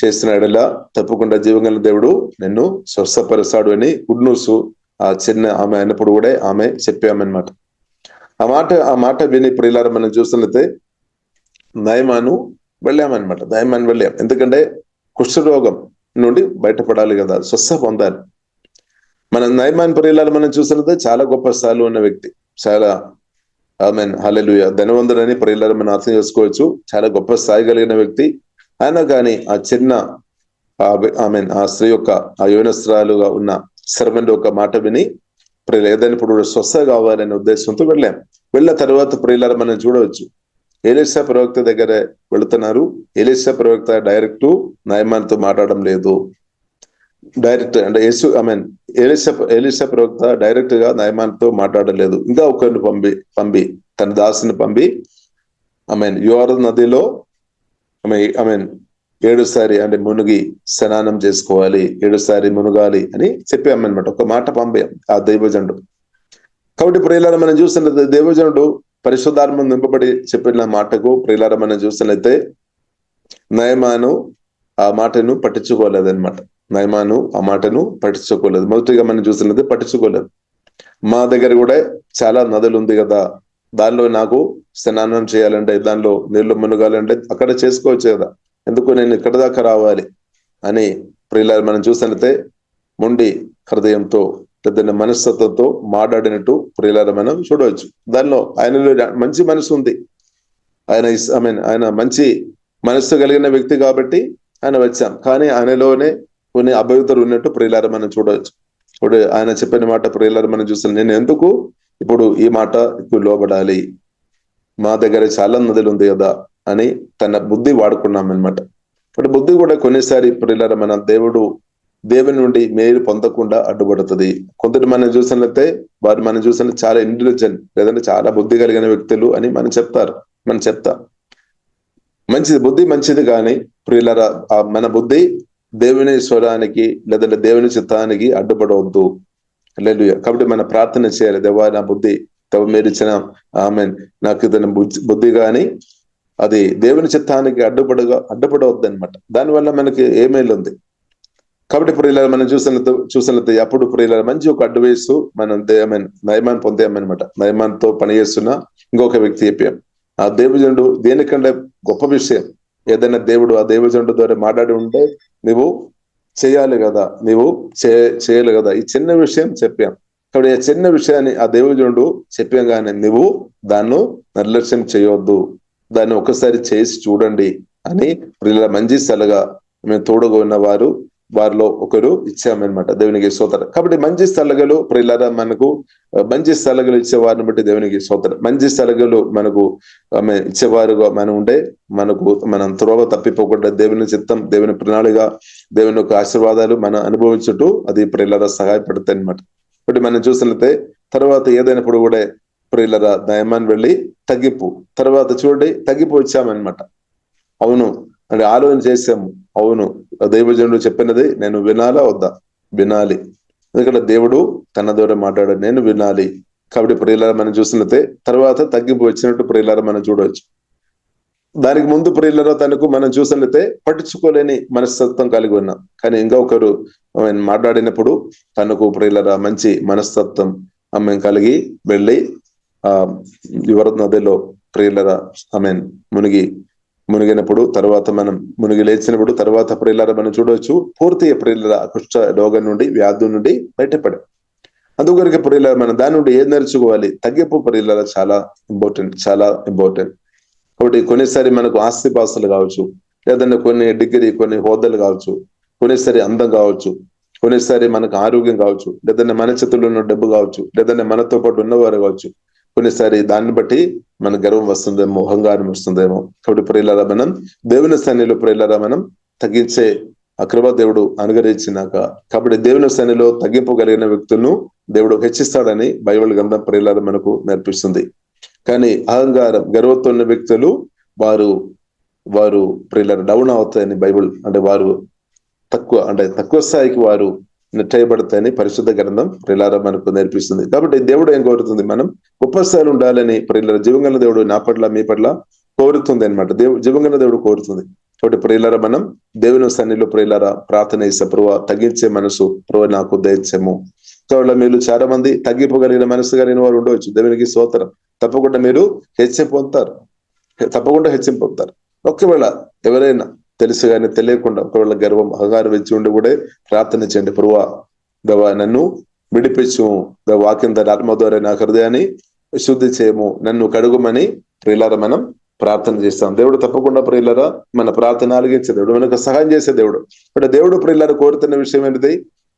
చేసిన ఎడలా తప్పకుండా జీవం గల దేవుడు నిన్ను స్వస్థపరుస్తాడు అని గుడ్ న్యూస్ ఆ చిన్న ఆమె అయినప్పుడు కూడా ఆమె చెప్పామన్నమాట. ఆ మాట విని ప్రియులారా మనం చూస్తున్నట్లయితే నయమాను వెళ్ళామన్నమాట. నయమాను వెళ్ళాం ఎందుకంటే కుష్ఠరోగం నుండి బయటపడాలి కదా, స్వస్థ పొందాలి. మన నయమాన్ ప్రియులారా మనం చూస్తున్నట్లయితే చాలా గొప్ప స్థాయిలో ఉన్న వ్యక్తి, చాలా హల్లెలూయా ధనవంతుడని ప్రియులారా మనం అర్థం చేసుకోవచ్చు. చాలా గొప్ప స్థాయి కలిగిన వ్యక్తి. అయినా కానీ ఆ చిన్న ఆ స్త్రీ యొక్క ఆ యవనస్త్రాలుగా ఉన్న సర్వెంట్ ఒక మాట విని ఏదైనా ఇప్పుడు స్వస్థ కావాలనే ఉద్దేశంతో వెళ్ళాం. వెళ్ళిన తర్వాత ప్రియులారా మనం చూడవచ్చు, ఎలీషా ప్రవక్త దగ్గర వెళుతున్నారు. ఎలీషా ప్రవక్త డైరెక్ట్ నయమాన్తో మాట్లాడడం లేదు. డైరెక్ట్ అంటే ఎలీషా ప్రవక్త డైరెక్ట్ గా నయమాన్తో మాట్లాడలేదు. ఇంకా ఒకరిని పంపి తన దాసుని పంపి యోర్దాను నదిలో 7 సారి అంటే మునిగి స్నానం చేసుకోవాలి, 7 సారి మునగాలి అని చెప్పామన్నమాట. ఒక మాట పంపాం ఆ దైవజనుడు. కాబట్టి ప్రియులారా మనం చూస్తున్నట్లయితే దైవజనుడు పరిశుద్ధాత్మ నింపబడి చెప్పిన మాటకు ప్రియులారా మనం చూస్తున్నట్లయితే నయమాను ఆ మాటను పట్టించుకోలేదన్నమాట. నయమాను ఆ మాటను పట్టించుకోలేదు. మొదటిగా మనం చూస్తున్నది పట్టించుకోలేదు. మా దగ్గర కూడా చాలా నదులు ఉంది కదా, దానిలో నాకు స్నానం చేయాలంటే, దానిలో నీళ్లు మునగాలంటే అక్కడ చేసుకోవచ్చు కదా, ఎందుకు నేను ఇక్కడ దాకా రావాలి అని ప్రియులారా మనం చూసినట్లయితే మొండి హృదయంతో పెద్ద మనస్తత్వంతో మాట్లాడినట్టు ప్రియులారా మనం చూడవచ్చు. దానిలో ఆయనలో మంచి మనసు ఉంది. ఆయన మంచి మనస్సు కలిగిన వ్యక్తి కాబట్టి ఆయన వచ్చాం. కానీ ఆయనలోనే కొన్ని అభ్యర్థులు ఉన్నట్టు ప్రియులారా మనం చూడవచ్చు. ఇప్పుడు ఆయన చెప్పిన మాట ప్రియులారా మనం చూస్తాం, నేను ఎందుకు ఇప్పుడు ఈ మాట లోబడాలి, మా దగ్గర చాలా నదులు ఉంది కదా అని తన బుద్ధి వాడుకున్నాం అనమాట. ఇప్పుడు బుద్ధి కూడా కొన్నిసారి ప్రియులారా మన దేవుని నుండి మేలు పొందకుండా అడ్డుపడుతుంది. కొందరు మనం చూసినట్లయితే వారు మనం చూసిన చాలా ఇంటెలిజెంట్ లేదంటే చాలా బుద్ధి కలిగిన వ్యక్తులు అని మనం చెప్తా మంచిది, బుద్ధి మంచిది. కానీ ప్రియులారా మన బుద్ధి దేవుని స్వరానికి లేదంటే దేవుని చిత్తానికి అడ్డుపడవద్దు. హల్లెలూయా. కాబట్టి మనం ప్రార్థన చేయాలి, దేవా నా బుద్ధి మీరు ఇచ్చిన నాకు ఇతని బుద్ధి కానీ అది దేవుని చిత్తానికి అడ్డుపడవద్దు అనమాట. దానివల్ల మనకి ఏమేలు ఉంది. కాబట్టి ప్రియులారా మనం చూసినట్లయితే అప్పుడు ప్రియులారా మంచి ఒక అడ్వైస్ మనం నయమాన్ పొందామన్నమాట. నయమాన్తో పనిచేస్తున్న ఇంకొక వ్యక్తి చెప్పాం, ఆ దేవజనుడు దేనికంటే గొప్ప విషయం ఏదైనా దేవుడు ఆ దేవజనుడు ద్వారా మాట్లాడి ఉంటే నువ్వు చేయాలి కదా, చేయాలి కదా. ఈ చిన్న విషయం చెప్పాం. కాబట్టి ఆ చిన్న విషయాన్ని ఆ దేవజనుడు చెప్పాగానే నువ్వు దాన్ని నిర్లక్ష్యం చేయవద్దు, దాన్ని ఒకసారి చేసి చూడండి అని ప్రియులారా మంచి సలహా మేము తోడుగా ఉన్న వారిలో ఒకరు ఇచ్చామన్నమాట. దేవునికి స్తోత్రం. కాబట్టి మంచి సలహాలు ప్రియులారా మనకు మంచి సలహాలు ఇచ్చేవారిని బట్టి దేవునికి స్తోత్రం. మంచి సలహాలు మనకు ఇచ్చేవారుగా మనం ఉంటే మనం త్రోవ తప్పిపోకుండా దేవుని చిత్తం, దేవుని ప్రణాళిక, దేవుని యొక్క ఆశీర్వాదాలు మనం అనుభవించుటూ అది ప్రియులారా సహాయపడతాయి అనమాట. కాబట్టి మనం చూసినట్లయితే తర్వాత ఏదైనప్పుడు కూడా ప్రియులారా నయమాన్ వెళ్ళి తర్వాత చూడండి తగ్గిపో వచ్చామన్నమాట. అవును అంటే ఆలోచన చేసాము, అవును దైవజనుడు చెప్పినది నేను వినాలా వద్దా? వినాలి. ఎందుకంటే దేవుడు తన ద్వారా మాట్లాడాడు, నేను వినాలి. కాబట్టి ప్రియులారా మనం చూసినట్లయితే తర్వాత తగ్గింపు వచ్చినట్టు ప్రియులారా మనం చూడవచ్చు. దానికి ముందు ప్రియులారా తనకు మనం చూసినట్లయితే పట్టించుకోలేని మనస్తత్వం కలిగి ఉన్నాం. కానీ ఇంకా ఒకరు మాట్లాడినప్పుడు తనకు ప్రియులారా మంచి మనస్తత్వం కలిగి వెళ్ళి యువరత్ నదిలో ప్రియులారా మునిగినప్పుడు తర్వాత మనం మునిగి లేచినప్పుడు తర్వాత ప్రియులారా మనం చూడవచ్చు పూర్తిగా ప్రియులారా కుష్ఠ రోగం నుండి వ్యాధి నుండి బయటపడే. అందుకొరకు ప్రియులారా మనం దాని నుండి ఏం నేర్చుకోవాలి? తగ్గింపు ప్రియులారా చాలా ఇంపార్టెంట్. కాబట్టి కొన్నిసారి మనకు ఆస్తిపాస్తులు కావచ్చు, లేదంటే కొన్ని డిగ్రీ కొన్ని హోదాలు కావచ్చు, కొన్నిసారి అందం కావచ్చు, కొన్నిసారి మనకు ఆరోగ్యం కావచ్చు, లేదంటే మన చేతుల్లో ఉన్న డబ్బు కావచ్చు, లేదంటే మనతో పాటు ఉన్నవారు కావచ్చు. కొన్నిసారి దాన్ని బట్టి మన గర్వం వస్తుందేమో, అహంకారం వస్తుందేమో. కాబట్టి ప్రియులారా మనం దేవుని సన్నిధిలో ప్రియులారా మనం తగ్గించే ఆ కృప దేవుడు అనుగ్రహించినాక, కాబట్టి దేవుని సన్నిధిలో తగ్గింపగలిగిన వ్యక్తులను దేవుడు హెచ్చిస్తాడని బైబిల్ గ్రంథం ప్రియులారా మనకు నేర్పిస్తుంది. కానీ అహంకారం గర్వంతో ఉన్న వ్యక్తులు వారు ప్రియులారా డౌన్ అవుతాయని బైబిల్ అంటే వారు తక్కువ స్థాయికి వారు నెట్టేయబడతాయని పరిశుద్ధ గ్రంథం ప్రియులారా మనకు నేర్పిస్తుంది. కాబట్టి దేవుడు ఏం కోరుతుంది? మనం గొప్ప స్థాయిలో ఉండాలని ప్రియులారా జీవంగల దేవుడు నా పట్ల మీ పట్ల కోరుతుంది అనమాట. జీవంగల దేవుడు కోరుతుంది. కాబట్టి ప్రియులారా మనం దేవుని సన్నిధిలో ప్రియులారా ప్రార్థన చేసే ప్రభువా తగ్గించే మనసు ప్రభువా నాకు దయచేము. కాబట్టి మీరు చాలా మంది తగ్గిపోగలిగిన మనసు కలిగిన వారు ఉండవచ్చు. దేవునికి స్తోత్రం. తప్పకుండా మీరు హెచ్చింపు పొందుతారు. తప్పకుండా హెచ్చింపు పొందుతారు. ఒకవేళ ఎవరైనా తెలుసు కానీ తెలియకుండా ఒకవేళ గర్వం అహంకారం వెచ్చి ఉండి కూడా ప్రార్థన చేయండి. ప్రభువా దేవా నన్ను విడిపించు, వాక్యం ద్వారా ఆత్మ ద్వారా నా హృదయాన్ని శుద్ధి చేయము, నన్ను కడుగుమని ప్రియులారా మనం ప్రార్థన చేస్తాం. దేవుడు తప్పకుండా ప్రియులారా మన ప్రార్థన ఆలకించే దేవుడు, మనకు సహాయం చేసే దేవుడు. అంటే దేవుడు ప్రియులారా కోరుతున్న విషయం ఏంటిది?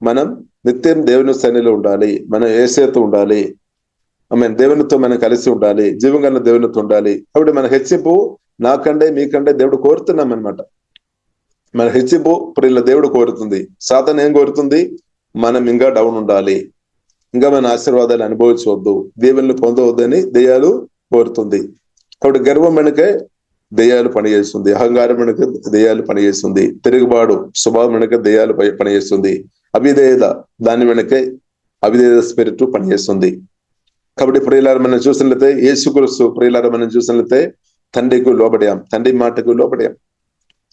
మనం నిత్యం దేవుని సన్నిధిలో ఉండాలి, మనం యేసుతో ఉండాలి, దేవునితో మనం కలిసి ఉండాలి, జీవంగా దేవునితో ఉండాలి. కాబట్టి మన హెచ్చింపు నాకంటే మీకంటే దేవుడు కోరుతున్నాం అనమాట. మన హెచ్చింపు ప్రియుల దేవుడు కోరుతుంది. సాతాను ఏం కోరుతుంది? మనం ఇంకా డౌన్ ఉండాలి, ఇంకా మన ఆశీర్వాదాలు అనుభవించవద్దు, దేవుని పొందవద్దని దెయ్యాలు కోరుతుంది. కాబట్టి గర్వం వెనుకే దెయ్యాలు పనిచేస్తుంది, అహంకారం వెనుక దెయ్యాలు పనిచేస్తుంది, తిరుగుబాటు స్వభావం వెనుక దెయ్యాలు పనిచేస్తుంది, అవిధేయత దాని వెనకే అవిధేయత స్పిరిట్ పనిచేస్తుంది. కాబట్టి ప్రియులారా మనం చూసినట్లయితే యేసుక్రీస్తు ప్రియులారా మనం చూసినట్లయితే తండ్రికి లోబడాం, తండ్రి మాటకు లోబడాం,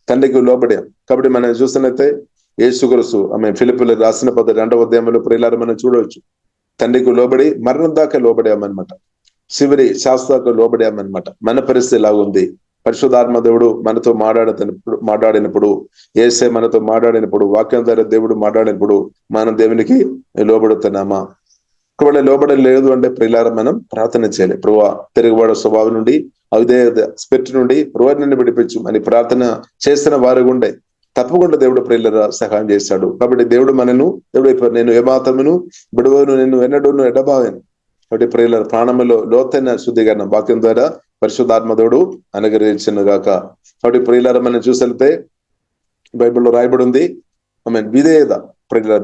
తండ్రికి లోబడాం. కాబట్టి మనం చూసినట్లయితే యేసుక్రీస్తు ఫిలిప్పీయులకు రాసిన 2వ అధ్యాయంలో ప్రియులారా మనం చూడవచ్చు. తండ్రికి లోబడి మరణం దాకా లోబడామన్నమాట, చివరి శాస్త్రకు లోబడామన్నమాట. మన పరిస్థితి ఎలాగుంది? పరిశుద్ధాత్మ దేవుడు మనతో మాట్లాడినప్పుడు, యేసే మనతో మాట్లాడినప్పుడు, వాక్యం ద్వారా దేవుడు మాట్లాడినప్పుడు మనం దేవునికి లోబడుతున్నామా? ఒకవేళ లోబడం లేదు అంటే ప్రియులారా మనం ప్రార్థన చేయాలి. ప్రభువా తిరుగుబాటు స్వభావం నుండి, అవిధేయత స్పిరిట్ నుండి ప్రభువుని విడిపించు అని ప్రార్థన చేసిన వారు ఉండే తప్పకుండా దేవుడు ప్రియులారా సహాయం చేస్తాడు. కాబట్టి దేవుడు దేవుడు నేను ఏమాత్రమును విడువను, నేను ఎన్నడూను ఎడబాగాను. కాబట్టి ప్రియులారా ప్రాణములో లోతైన శుద్ధీకరణ వాక్యం ద్వారా పరిశుద్ధాత్మ దేవుడు అనుగ్రహించును గాక. కాబట్టి ప్రియులారా మనం చూసెళ్తే బైబిల్లో రాయబడి ఉంది,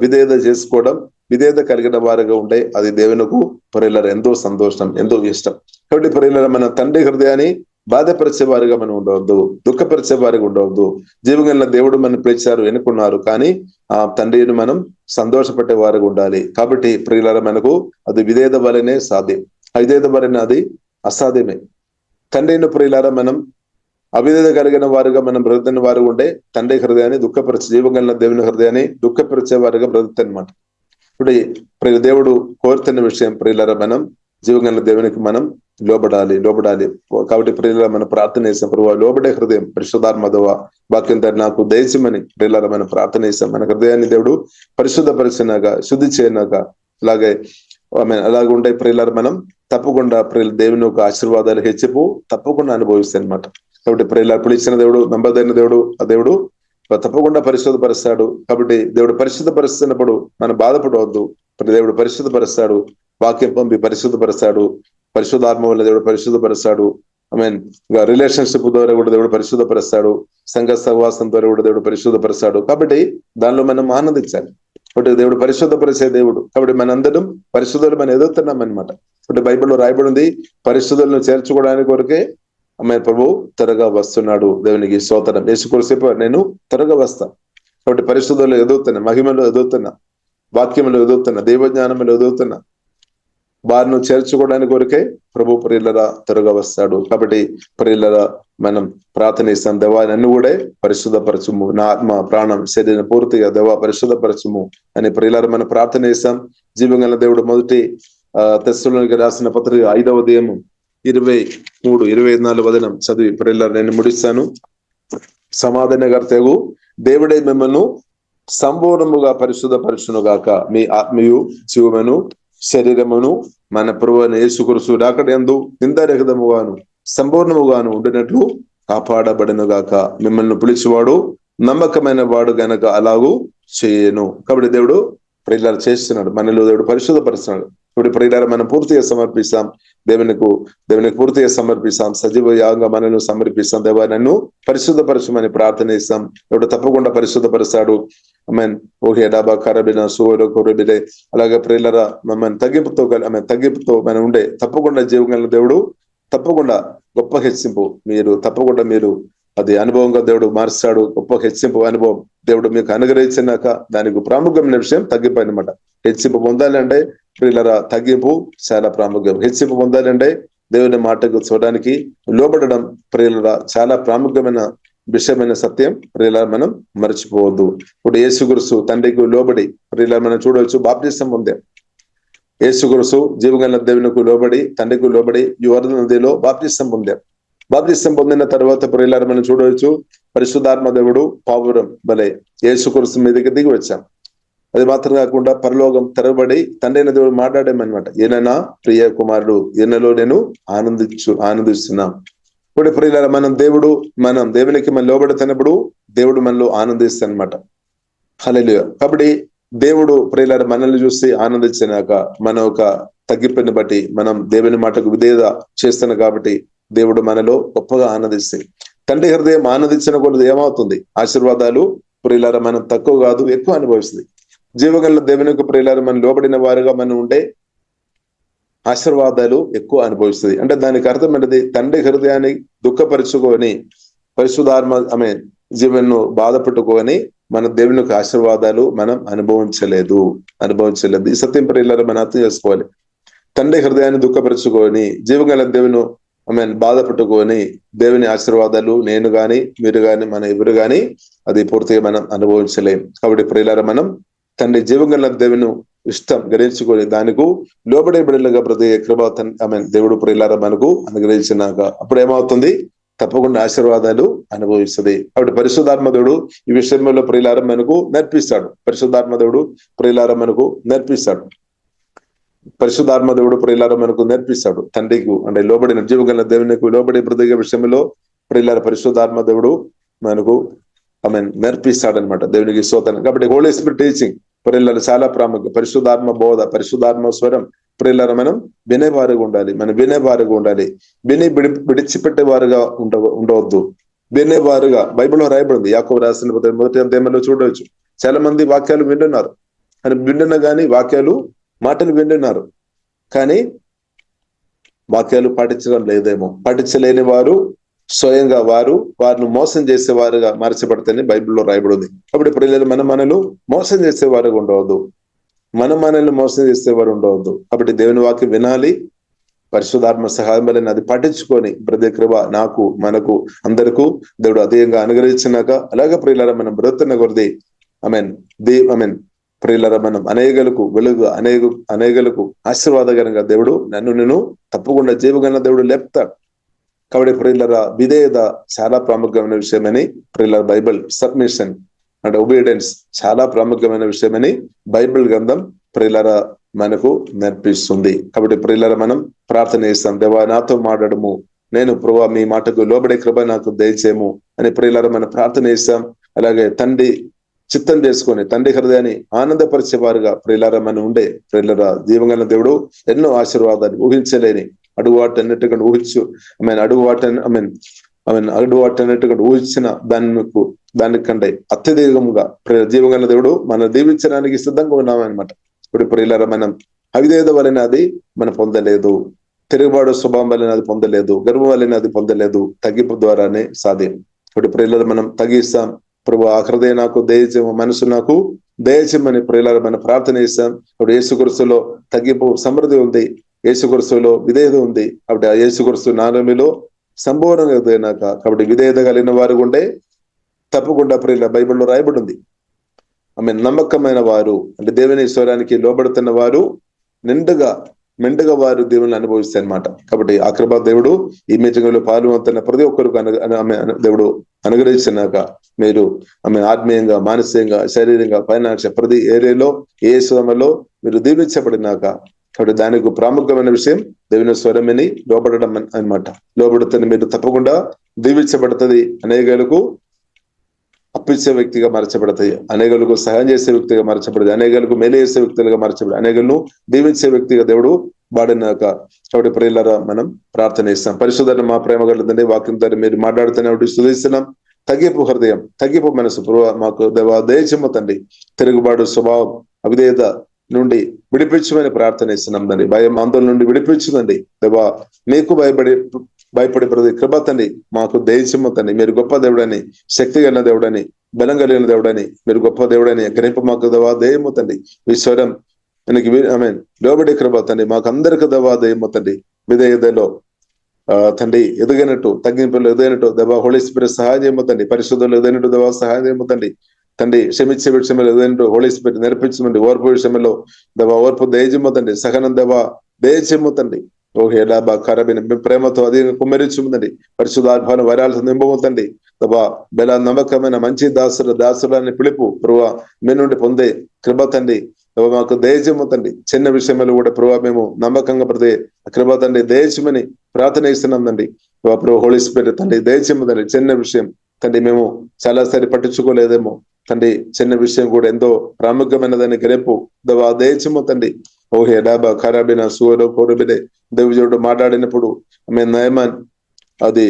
విధేయత చేసుకోవడం, విధేయత కలిగిన వారుగా ఉండే అది దేవునికి ప్రియులారా ఎంతో సంతోషం, ఎంతో ఇష్టం. కాబట్టి ప్రియులారా మన తండ్రి హృదయాన్ని బాధపరిచే వారిగా మనం ఉండవద్దు, దుఃఖపరిచే వారిగా ఉండవద్దు. జీవగల దేవుడు మనం పిలిచారు, ఎన్నుకున్నారు, కానీ ఆ తండ్రిని మనం సంతోషపెట్టే వారిగా ఉండాలి. కాబట్టి ప్రియులారా మనకు అది విధేయత వలనే సాధ్యం, అవిధేయత వలన అది అసాధ్యమే. తండ్రిని ప్రియులారా మనం అవిధేయత కలిగిన వారుగా మనం బ్రతుకుతున్న వారు ఉంటే తండ్రి హృదయాన్ని దుఃఖపరిచే, జీవగల దేవుని హృదయాన్ని దుఃఖపరిచే వారుగా బ్రతుకుతానమాట. ఇప్పుడు దేవుడు కోరుతున్న విషయం ప్రియులారా మనం జీవగల దేవునికి మనం లోబడాలి. కాబట్టి ప్రియులారా మనం ప్రార్థన చేసాం, ప్రభువా లోబడే హృదయం పరిశుద్ధాత్మ వాక్యం నాకు దయచేయమని ప్రియులారా మనం ప్రార్థన చేసాం. మన హృదయాన్ని దేవుడు పరిశుద్ధపరిచినాక, శుద్ధి చేయనాక అలాగే ఉండే ప్రియులారా మనం తప్పకుండా దేవుని యొక్క ఆశీర్వాదాలు హెచ్చిపు తప్పకుండా అనుభవిస్తాయి అనమాట. కాబట్టి ప్రియులారా ఇప్పుడు ఇచ్చిన దేవుడు నమ్మదైన దేవుడు, ఆ దేవుడు తప్పకుండా పరిశుద్ధపరుస్తాడు. కాబట్టి దేవుడు పరిశుద్ధపరుస్తున్నప్పుడు మనం బాధపడవద్దు. దేవుడు పరిశుద్ధపరుస్తాడు, వాక్యం పంపి పరిశుద్ధపరుస్తాడు, పరిశుద్ధాత్మ వల్ల దేవుడు పరిశుద్ధపరుస్తాడు. రిలేషన్షిప్ ద్వారా కూడా దేవుడు పరిశుద్ధపరుస్తాడు, సంఘ సహవాసం ద్వారా కూడా దేవుడు పరిశుద్ధపరుస్తాడు. కాబట్టి దానిలో మనం ఆనందించాలి. కాబట్టి దేవుడు పరిశుద్ధపరిచే దేవుడు. కాబట్టి మనందరం పరిశుద్ధులు మనం ఎదుగుతున్నాం అనమాట. అంటే బైబిల్లో రాయబడి ఉంది, పరిశుద్ధులను చేర్చుకోవడానికి కొరకే ప్రభు త్వరగా వస్తున్నాడు. దేవునికి స్తోత్రం. యేసుక్రీస్తు నేను త్వరగా వస్తా. కాబట్టి పరిశుద్ధులు ఎదుగుతున్నా, మహిమలో ఎదుగుతున్నా, వాక్యంలో ఎదుగుతున్నా, దైవజ్ఞానంలో ఎదుగుతున్నా, వారిని చేర్చుకోవడానికి కొరకే ప్రభు ప్రియులరా త్వరగా వస్తాడు. కాబట్టి ప్రియులరా మనం ప్రార్థన ఇస్తాం, దేవా నన్ను కూడా పరిశుద్ధపరచుము, నా ఆత్మ ప్రాణం శరీరం పూర్తిగా దేవా పరిశుద్ధపరచుము అని ప్రియులరా మనం ప్రార్థన ఇస్తాం. జీవంగల దేవుడు మొదటి తెస్సలోనికీయులకు రాసిన పత్రిక 5వ అధ్యాయము 23-24 వచనం చదివి ప్రియులారా నేను ముడిస్తాను. సమాధానకర్తయగు దేవుడే మిమ్మల్ని సంపూర్ణముగా పరిశుద్ధపరచును గాక, మీ ఆత్మయు జీవమును శరీరమును మన ప్రభువైన యేసుక్రీస్తు రాకడ యందు నిందారహితముగాను సంపూర్ణముగాను ఉండినట్లు కాపాడబడను గాక. మిమ్మల్ని పిలిచేవాడు నమ్మకమైన వాడు గనక అలాగూ చేయను. కాబట్టి దేవుడు ప్రియులారా చేస్తున్నాడు, మనలో దేవుడు పరిశుద్ధపరుస్తున్నాడు. ఇప్పుడు ప్రియులారా మనం పూర్తిగా సమర్పిస్తాం, దేవునికి పూర్తిగా సమర్పిస్తాం, సజీవ యాగంగా మనల్ని సమర్పిస్తాం. దేవా నన్ను పరిశుద్ధపరచమని ప్రార్థన ఇస్తాం. దేవుడు తప్పకుండా పరిశుద్ధపరుస్తాడు. ఓహే డాబా కరబిన సూరో కొరబిలే అలాగే ప్రియులారా మమ్మల్ని తగ్గింపుతో మనం ఉండే తప్పకుండా జీవగల దేవుడు తప్పకుండా గొప్ప హెచ్చింపు మీరు అది అనుభవంగా దేవుడు మార్చాడు. గొప్ప హెచ్చింపు అనుభవం దేవుడు మీకు అనుగ్రహించినాక దానికి ప్రాముఖ్యమైన విషయం తగ్గింపు అనమాట. హెచ్చింపు పొందాలంటే ప్రియులరా తగ్గింపు చాలా ప్రాముఖ్యం. హెచ్చింపు పొందాలంటే దేవుని మాటకు చూడడానికి లోబడడం ప్రియులరా చాలా ప్రాముఖ్యమైన విషయమైన సత్యం ప్రియుల మనం మర్చిపోవద్దు. ఇప్పుడు యేసుక్రీస్తు తండ్రికి లోబడి ప్రియుల మనం చూడవచ్చు బాప్తిసం పొందాం. యేసుక్రీస్తు జీవగల దేవునికి లోబడి తండ్రికి లోబడి యోర్దాను నదిలో బాప్తిసం పొందాం. బాప్తిసం పొందిన తర్వాత ప్రియులారా మనం చూడవచ్చు పరిశుద్ధాత్మ దేవుడు పావురం వలె యేసుక్రీస్తు మీదకి దిగి వచ్చాం. అది మాత్రం కాకుండా పరలోకం తెరవబడి తండ్రి అయిన దేవుడు మాట్లాడామన్నమాట. ఈయన ప్రియ కుమారుడు, ఈయనలో నేను ఆనందిస్తున్నాం. ఇప్పుడు ప్రియులారా మనం దేవునికి మనం లోబడుతున్నప్పుడు దేవుడు మనలో ఆనందిస్తానమాట. హల్లెలూయా. కాబట్టి దేవుడు ప్రియులారా మనల్ని చూసి ఆనందించినాక మన ఒక తగ్గిపోయిన బట్టి మనం దేవుని మాటకు విధేయత చేస్తున్నాం కాబట్టి దేవుడు మనలో గొప్పగా ఆనందిస్తాయి. తండ్రి హృదయం ఆనందించిన కొద్ది ఏమవుతుంది? ఆశీర్వాదాలు ప్రియులారా మనం తక్కువ కాదు ఎక్కువ అనుభవిస్తుంది. జీవగల దేవునికి ప్రియులారా మనం లోబడిన వారుగా మనం ఉండే ఆశీర్వాదాలు ఎక్కువ అనుభవిస్తుంది. అంటే దానికి అర్థం ఏంటది? తండ్రి హృదయాన్ని దుఃఖపరుచుకొని పరిశుద్ధాత్మ జీవన్ను బాధ పెట్టుకొని మన దేవునికి ఆశీర్వాదాలు మనం అనుభవించలేదు. ఈ సత్యం ప్రియులారా మనం అర్థం చేసుకోవాలి. తండ్రి హృదయాన్ని దుఃఖపరుచుకొని జీవగల దేవుని బాధ పెట్టుకొని దేవుని ఆశీర్వాదాలు నేను గాని మీరు గాని మన ఎవరు గాని అది పూర్తిగా మనం అనుభవించలేం. కాబట్టి ప్రియులారా మనం తండ్రి జీవగల దేవుని ఇష్టం గ్రహించుకొని దానికి లోబడే బిడ్డలుగా ప్రతి కృప దేవుడు ప్రియులారా మనకు అనుగ్రహించినాక అప్పుడు ఏమవుతుంది? తప్పకుండా ఆశీర్వాదాలు అనుభవిస్తుంది. కాబట్టి పరిశుద్ధాత్మ దేవుడు ఈ విషయంలో ప్రియులారా మనకు నేర్పిస్తాడు. పరిశుద్ధాత్మ దేవుడు ప్రియులారా మనకు నేర్పిస్తాడు. పరిశుద్ధాత్మ దేవుడు ప్రియులారా మనకు నేర్పిస్తాడు. తండ్రికి అంటే లోబడిన జీవగల దేవునికి లోబడి బ్రతికే విషయంలో ప్రియులారా పరిశుద్ధాత్మ దేవుడు మనకు నేర్పిస్తాడనమాట. దేవునికి స్తోత్రం. కాబట్టి హోలీ స్పిరిట్ టీచింగ్ ప్రియులారా చాలా ప్రాముఖ్యం. పరిశుద్ధాత్మ బోధ, పరిశుద్ధాత్మ స్వరం ప్రియులారా మనం వినేవారుగా ఉండాలి. విని విడిచిపెట్టేవారుగా ఉండవద్దు. వినేవారుగా బైబిల్లో రాయబడింది. యాకోబు రాసిన మొదటి అధ్యాయంలో చూడవచ్చు. చాలా మంది వాక్యాలు వింటున్నారు అని వింటున్నా కానీ మాటలు వింటున్నారు కానీ వాక్యాలు పాటించడం లేదేమో. పాటించలేని వారు స్వయంగా వారిని మోసం చేసేవారుగా మార్చబడితేనే బైబిల్లో రాయబడింది. కాబట్టి ప్రియులారా మనల్ని మోసం చేసేవారుగా ఉండవద్దు. మనల్ని మోసం చేసేవారు ఉండవద్దు. కాబట్టి దేవుని వాక్యం వినాలి. పరిశుద్ధాత్మ సహాయం వలన అది పఠించుకొని ప్రతి కృప నాకు మనకు అందరికీ దేవుడు అధికంగా అనుగ్రహించినాక అలాగే ప్రియులారా మనం బ్రతున్న కొద్ది ప్రియులారా మనం అనేకులకు వెలుగు అనేకులకు ఆశీర్వాదకరంగా దేవుడు నేను తప్పకుండా జీవగల దేవుడు లేపుతాడు. కాబట్టి ప్రియులారా విధేయత చాలా ప్రాముఖ్యమైన విషయమని ప్రియులారా బైబిల్ సబ్మిషన్ అంటే ఒబీడియన్స్ చాలా ప్రాముఖ్యమైన విషయమని బైబిల్ గ్రంథం ప్రియులారా మనకు నేర్పిస్తుంది. కాబట్టి ప్రియులారా మనం ప్రార్థన చేస్తాం. దేవా నాతో మాట్లాడము, నేను ప్రభువా మీ మాటకు లోబడే కృప నాకు దయచేయము అని ప్రియులారా మనం ప్రార్థన చేస్తాం. అలాగే తండ్రి చిత్తం చేసుకొని తండ్రి హృదయాన్ని ఆనందపరిచేవారుగా ప్రియులారా మనం ఉండే ప్రియులారా జీవగల దేవుడు ఎన్నో ఆశీర్వాదాలు ఊహించలేని అడుగువాటన్నిటిగా అడుగువాటన్నిటిగా ఊహించిన దానికంటే అత్యధికంగా జీవగల దేవుడు మనం దీవించడానికి సిద్ధంగా ఉన్నామన్నమాట. ఇప్పుడు ప్రియులారా మనం అవిధేయత వలన అది మనం పొందలేదు, తిరుగుబాటు స్వభావం వలన అది పొందలేదు, గర్వం వలన అది పొందలేదు, తగ్గింపు ద్వారానే సాధ్యం. ఇప్పుడు ప్రియులారా మనం తగ్గిస్తాం. ప్రభు ఆ హృదయం నాకు దయచేమ, మనసు నాకు దయచేమని ప్రియులారా మనం ప్రార్థన చేస్తాం. ఇప్పుడు యేసుక్రీస్తులో తగ్గింపు సమృద్ధి ఉంది, యేసుక్రీస్తులో విధేయత ఉంది. కాబట్టి ఆ యేసుక్రీస్తు నామములో సంపూర్ణంగా ఎదిగినాక కాబట్టి విధేయత కలిగిన వారు ఉంటే తప్పకుండా ప్రియుల బైబిల్లో రాయబడి ఉంది. నమ్మకమైన వారు అంటే దేవుని స్వరానికి లోబడుతున్న వారు మెండుగా వారు దేవుని అనుభవిస్తాయి అన్నమాట. కాబట్టి ఆ కృపా దేవుడు ఈ మీటింగ్లో పాల్గొంటున్న ప్రతి ఒక్కరికి దేవుడు అనుగ్రహించినాక మీరు ఆత్మీయంగా, మానసికంగా, శారీరంగా, ఫైనాన్షియల్ ప్రతి ఏరియాలో ఏ సమయంలో మీరు దీవించబడినాక కాబట్టి దానికి ప్రాముఖ్యమైన విషయం దేవుని స్వరమని లోబడడం అన్నమాట. లోబడుతున్న మీరు తప్పకుండా దీవించబడుతుంది. అనేకులకు అప్పించే వ్యక్తిగా మార్చబడతాయి, అనేకులకు సహాయం చేసే వ్యక్తిగా మార్చబడుతుంది, అనేకులకు మేలు చేసే వ్యక్తులుగా మార్చబడి అనేకులను దీవించే వ్యక్తిగా దేవుడు వాడినాక కాబట్టి ప్రియులారా మనం ప్రార్థన చేస్తాం. పరిశుద్ధన మా ప్రేమ కలుగుతుంది వాక్యం ద్వారా మీరు మాట్లాడుతున్నప్పుడు స్తుతిస్తున్నాం. తగ్గింపు హృదయం, తగ్గింపు మనసు మాకు దేవా దయచేమ తండ్రి. తిరుగుబాటు స్వభావం, అవిధేయత నుండి విడిపించమని ప్రార్థన ఇస్తున్నాం తండ్రి. భయం ఆందోళన నుండి విడిపించుదండి దేవా. నీకు భయపడి ప్రతి కృప తండ్రి మాకు దయచేయము తండ్రి. మీరు గొప్ప దేవుడని, శక్తి కలిగిన దేవుడని, బలం కలిగిన దేవుడని, మీరు గొప్ప దేవుడని గ్రహింపు మాకు దేవా దయము తండ్రి. ఈశ్వరం లోబడి కృప తండ్రి మాకు అందరికి దేవా దయము తండ్రి. విధేయతలో తండ్రి ఎదిగినట్టు, తగ్గింపులు ఎదిగినట్టు దేవా హోలీ స్పిరిట్ సహాయం చేయమతండి. పరిశుద్ధులు ఎదిగినట్టు దేవా సహాయం చేయమతండి తండ్రి. క్షమించే విషయంలో ఎదిగినట్టు హోలీ స్పిరిట్ నేర్పించమండి. ఓర్పు విషయంలో దేవా ఓర్పు దయచేయమతండి. సహనం దేవా దయచేయమతండి. ఓహే లాభ ఖరాబిన ప్రేమతో అధికంగా కుమ్మరించుందండి. పరిశుద్ధాత్మను వరాలు నింపవుతండి దేవా. బెల నమ్మకమైన మంచి దాసులని పిలుపు ప్రభా మీ నుండి పొందే కృప తండ్రి మాకు దయచేయమతండి. చిన్న విషయంలో కూడా ప్రభా మేము నమ్మకంగా ప్రతి కృప తండ్రి దయచేయమని ప్రార్థన ఇస్తున్నాందండి. ప్రభు హోలీ స్పిరిట్ తండ్రి దయచేయమతండి. చిన్న విషయం తండ్రి మేము చాలా సరి పట్టించుకోలేదేమో తండ్రి. చిన్న విషయం కూడా ఎంతో ప్రాముఖ్యమైనదని గ్రహింపు దేవా దయచేయమతండి. ఓహే డాబా ఖరాబిన సువరో కోరుబిడే దేవుడు మాట్లాడినప్పుడు ఆమె నయమాన్ అది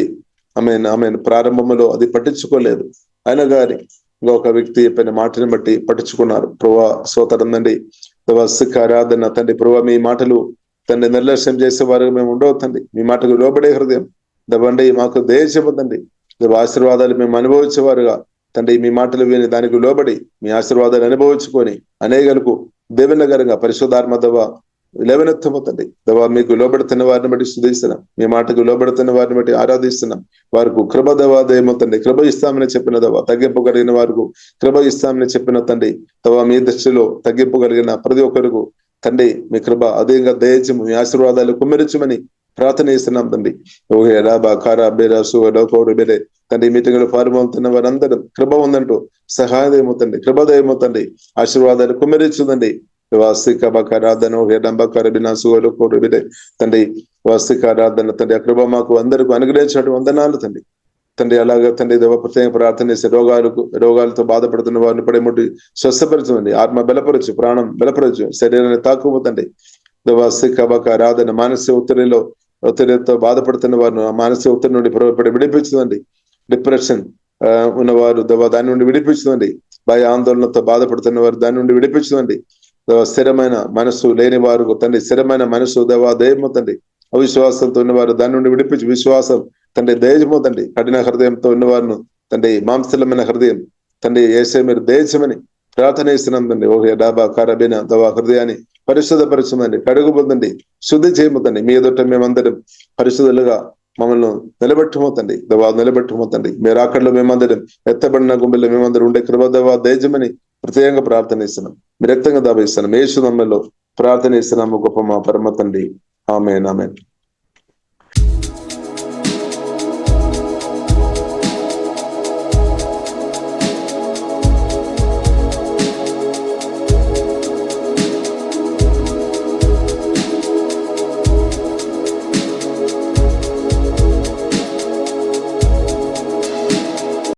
ఆమె ప్రారంభంలో అది పట్టించుకోలేదు. అయినా గాని ఇంకొక వ్యక్తి చెప్పిన మాటని బట్టి పట్టించుకున్నారు. ప్రభా సోదరుందండి దేవా సిక్ ఆరాధన తండ్రి. ప్రభా మీ మాటలు తండ్రి నిర్లక్ష్యం చేసేవారు మేము ఉండవు తండ్రి. మీ మాటకు లోబడే హృదయం దేవండి మాకు దయచేయమతండి. దేవ ఆశీర్వాదాలు మేము అనుభవించేవారుగా తండ్రి మీ మాటలు విని దానికి లోబడి మీ ఆశీర్వాదాలు అనుభవించుకొని అనేకలకు దేవనగరంగా పరిశుద్ధాత్మ దేవ లేవనెత్తమతండి దేవా. మీకు లోబడుతున్న వారిని బట్టి స్తుతిస్తున్నాం. మీ మాటకు లోబడుతున్న వారిని బట్టి ఆరాధిస్తున్నాం. వారికి కృప దేవా దయమతండి. కృప ఇస్తామని చెప్పిన దేవా. తగ్గింపు కలిగిన వారికి కృప ఇస్తామని చెప్పిన తండ్రి దేవా. మీ దృష్టిలో తగ్గింపు కలిగిన ప్రతి ఒక్కరికి తండ్రి మీ కృప అధికంగా దయచేసి మీ ఆశీర్వాదాలు కుమ్మరించమని ప్రార్థన చేస్తున్నాం తండ్రి. ఓహే రాబా ఖారా బేరా సుడోకోడు బేరే తండ్రి. మీటింగ్ లో పాల్గొంటున్న వారందరం కృప ఉందంటూ సహాయం ఏమవుతండి. కృప దయమవుతండి. ఆశీర్వాదాలు కుమ్మరించుదండి. వాస్తిక ఆరాధన హేడంబకరబిన సుడోకోడు బేరే తండ్రి. వాస్తిక ఆరాధన తండ్రి. ఆ కృప మాకు అందరికీ అనుగ్రహించినట్టు వందనాలు తండ్రి. తండ్రి అలాగే తండ్రి దేవ ప్రత్యేక ప్రార్థన చేసే రోగాలతో బాధపడుతున్న వారిని పడేముట్టి స్వస్థపరచండి. ఆత్మ బలపరచు, ప్రాణం బలపరచు, శరీరాన్ని తాకుపోతండి దేవా. సిక్కబక ఆరాధన మానసిక ఒత్తిడితో బాధపడుతున్న వారిని మానసిక ఒత్తిడి నుండి విడిపించుదండి. డిప్రెషన్ ఉన్నవారు దేవా దాని నుండి విడిపించుదండి. భయ ఆందోళనతో బాధపడుతున్న వారు దాని నుండి విడిపించుదండి. స్థిరమైన మనసు లేని వారు తండ్రి స్థిరమైన మనసు దేవా దయమతండి. అవిశ్వాసంతో ఉన్నవారు దాని నుండి విడిపించి విశ్వాసం తండ్రి దయచేయమతండి. కఠిన హృదయంతో ఉన్నవారును తండ్రి మాంసలమైన హృదయం తండ్రి యేసే మీరు దయచేయమని ప్రార్థన ఇస్తున్నాం తండ్రి. ఓహే డాబా కారబిన దవా హృదయాన్ని పరిశుద్ధపరచుందండి. కడుగుపోతండి. శుద్ధి చేయమతండి. మీ ఎదుట మేమందరం పరిశుద్ధులుగా మమ్మల్ని నిలబెట్టుమోతండి దవా. నిలబెట్టుమోతండి. మీరు అక్కడలో మేమందరం ఎత్తబడిన గుంబెల్లో మేమందరం ఉండే కృప దవా దయచేయమని ప్రత్యేకంగా ప్రార్థన ఇస్తున్నాం. మీరు రక్తంగా దాబిస్తున్నాం. యేసు నామములో ప్రార్థన ఇస్తున్నాము గొప్ప మా పరమ తండ్రి. ఆమేన్ ఆమేన్.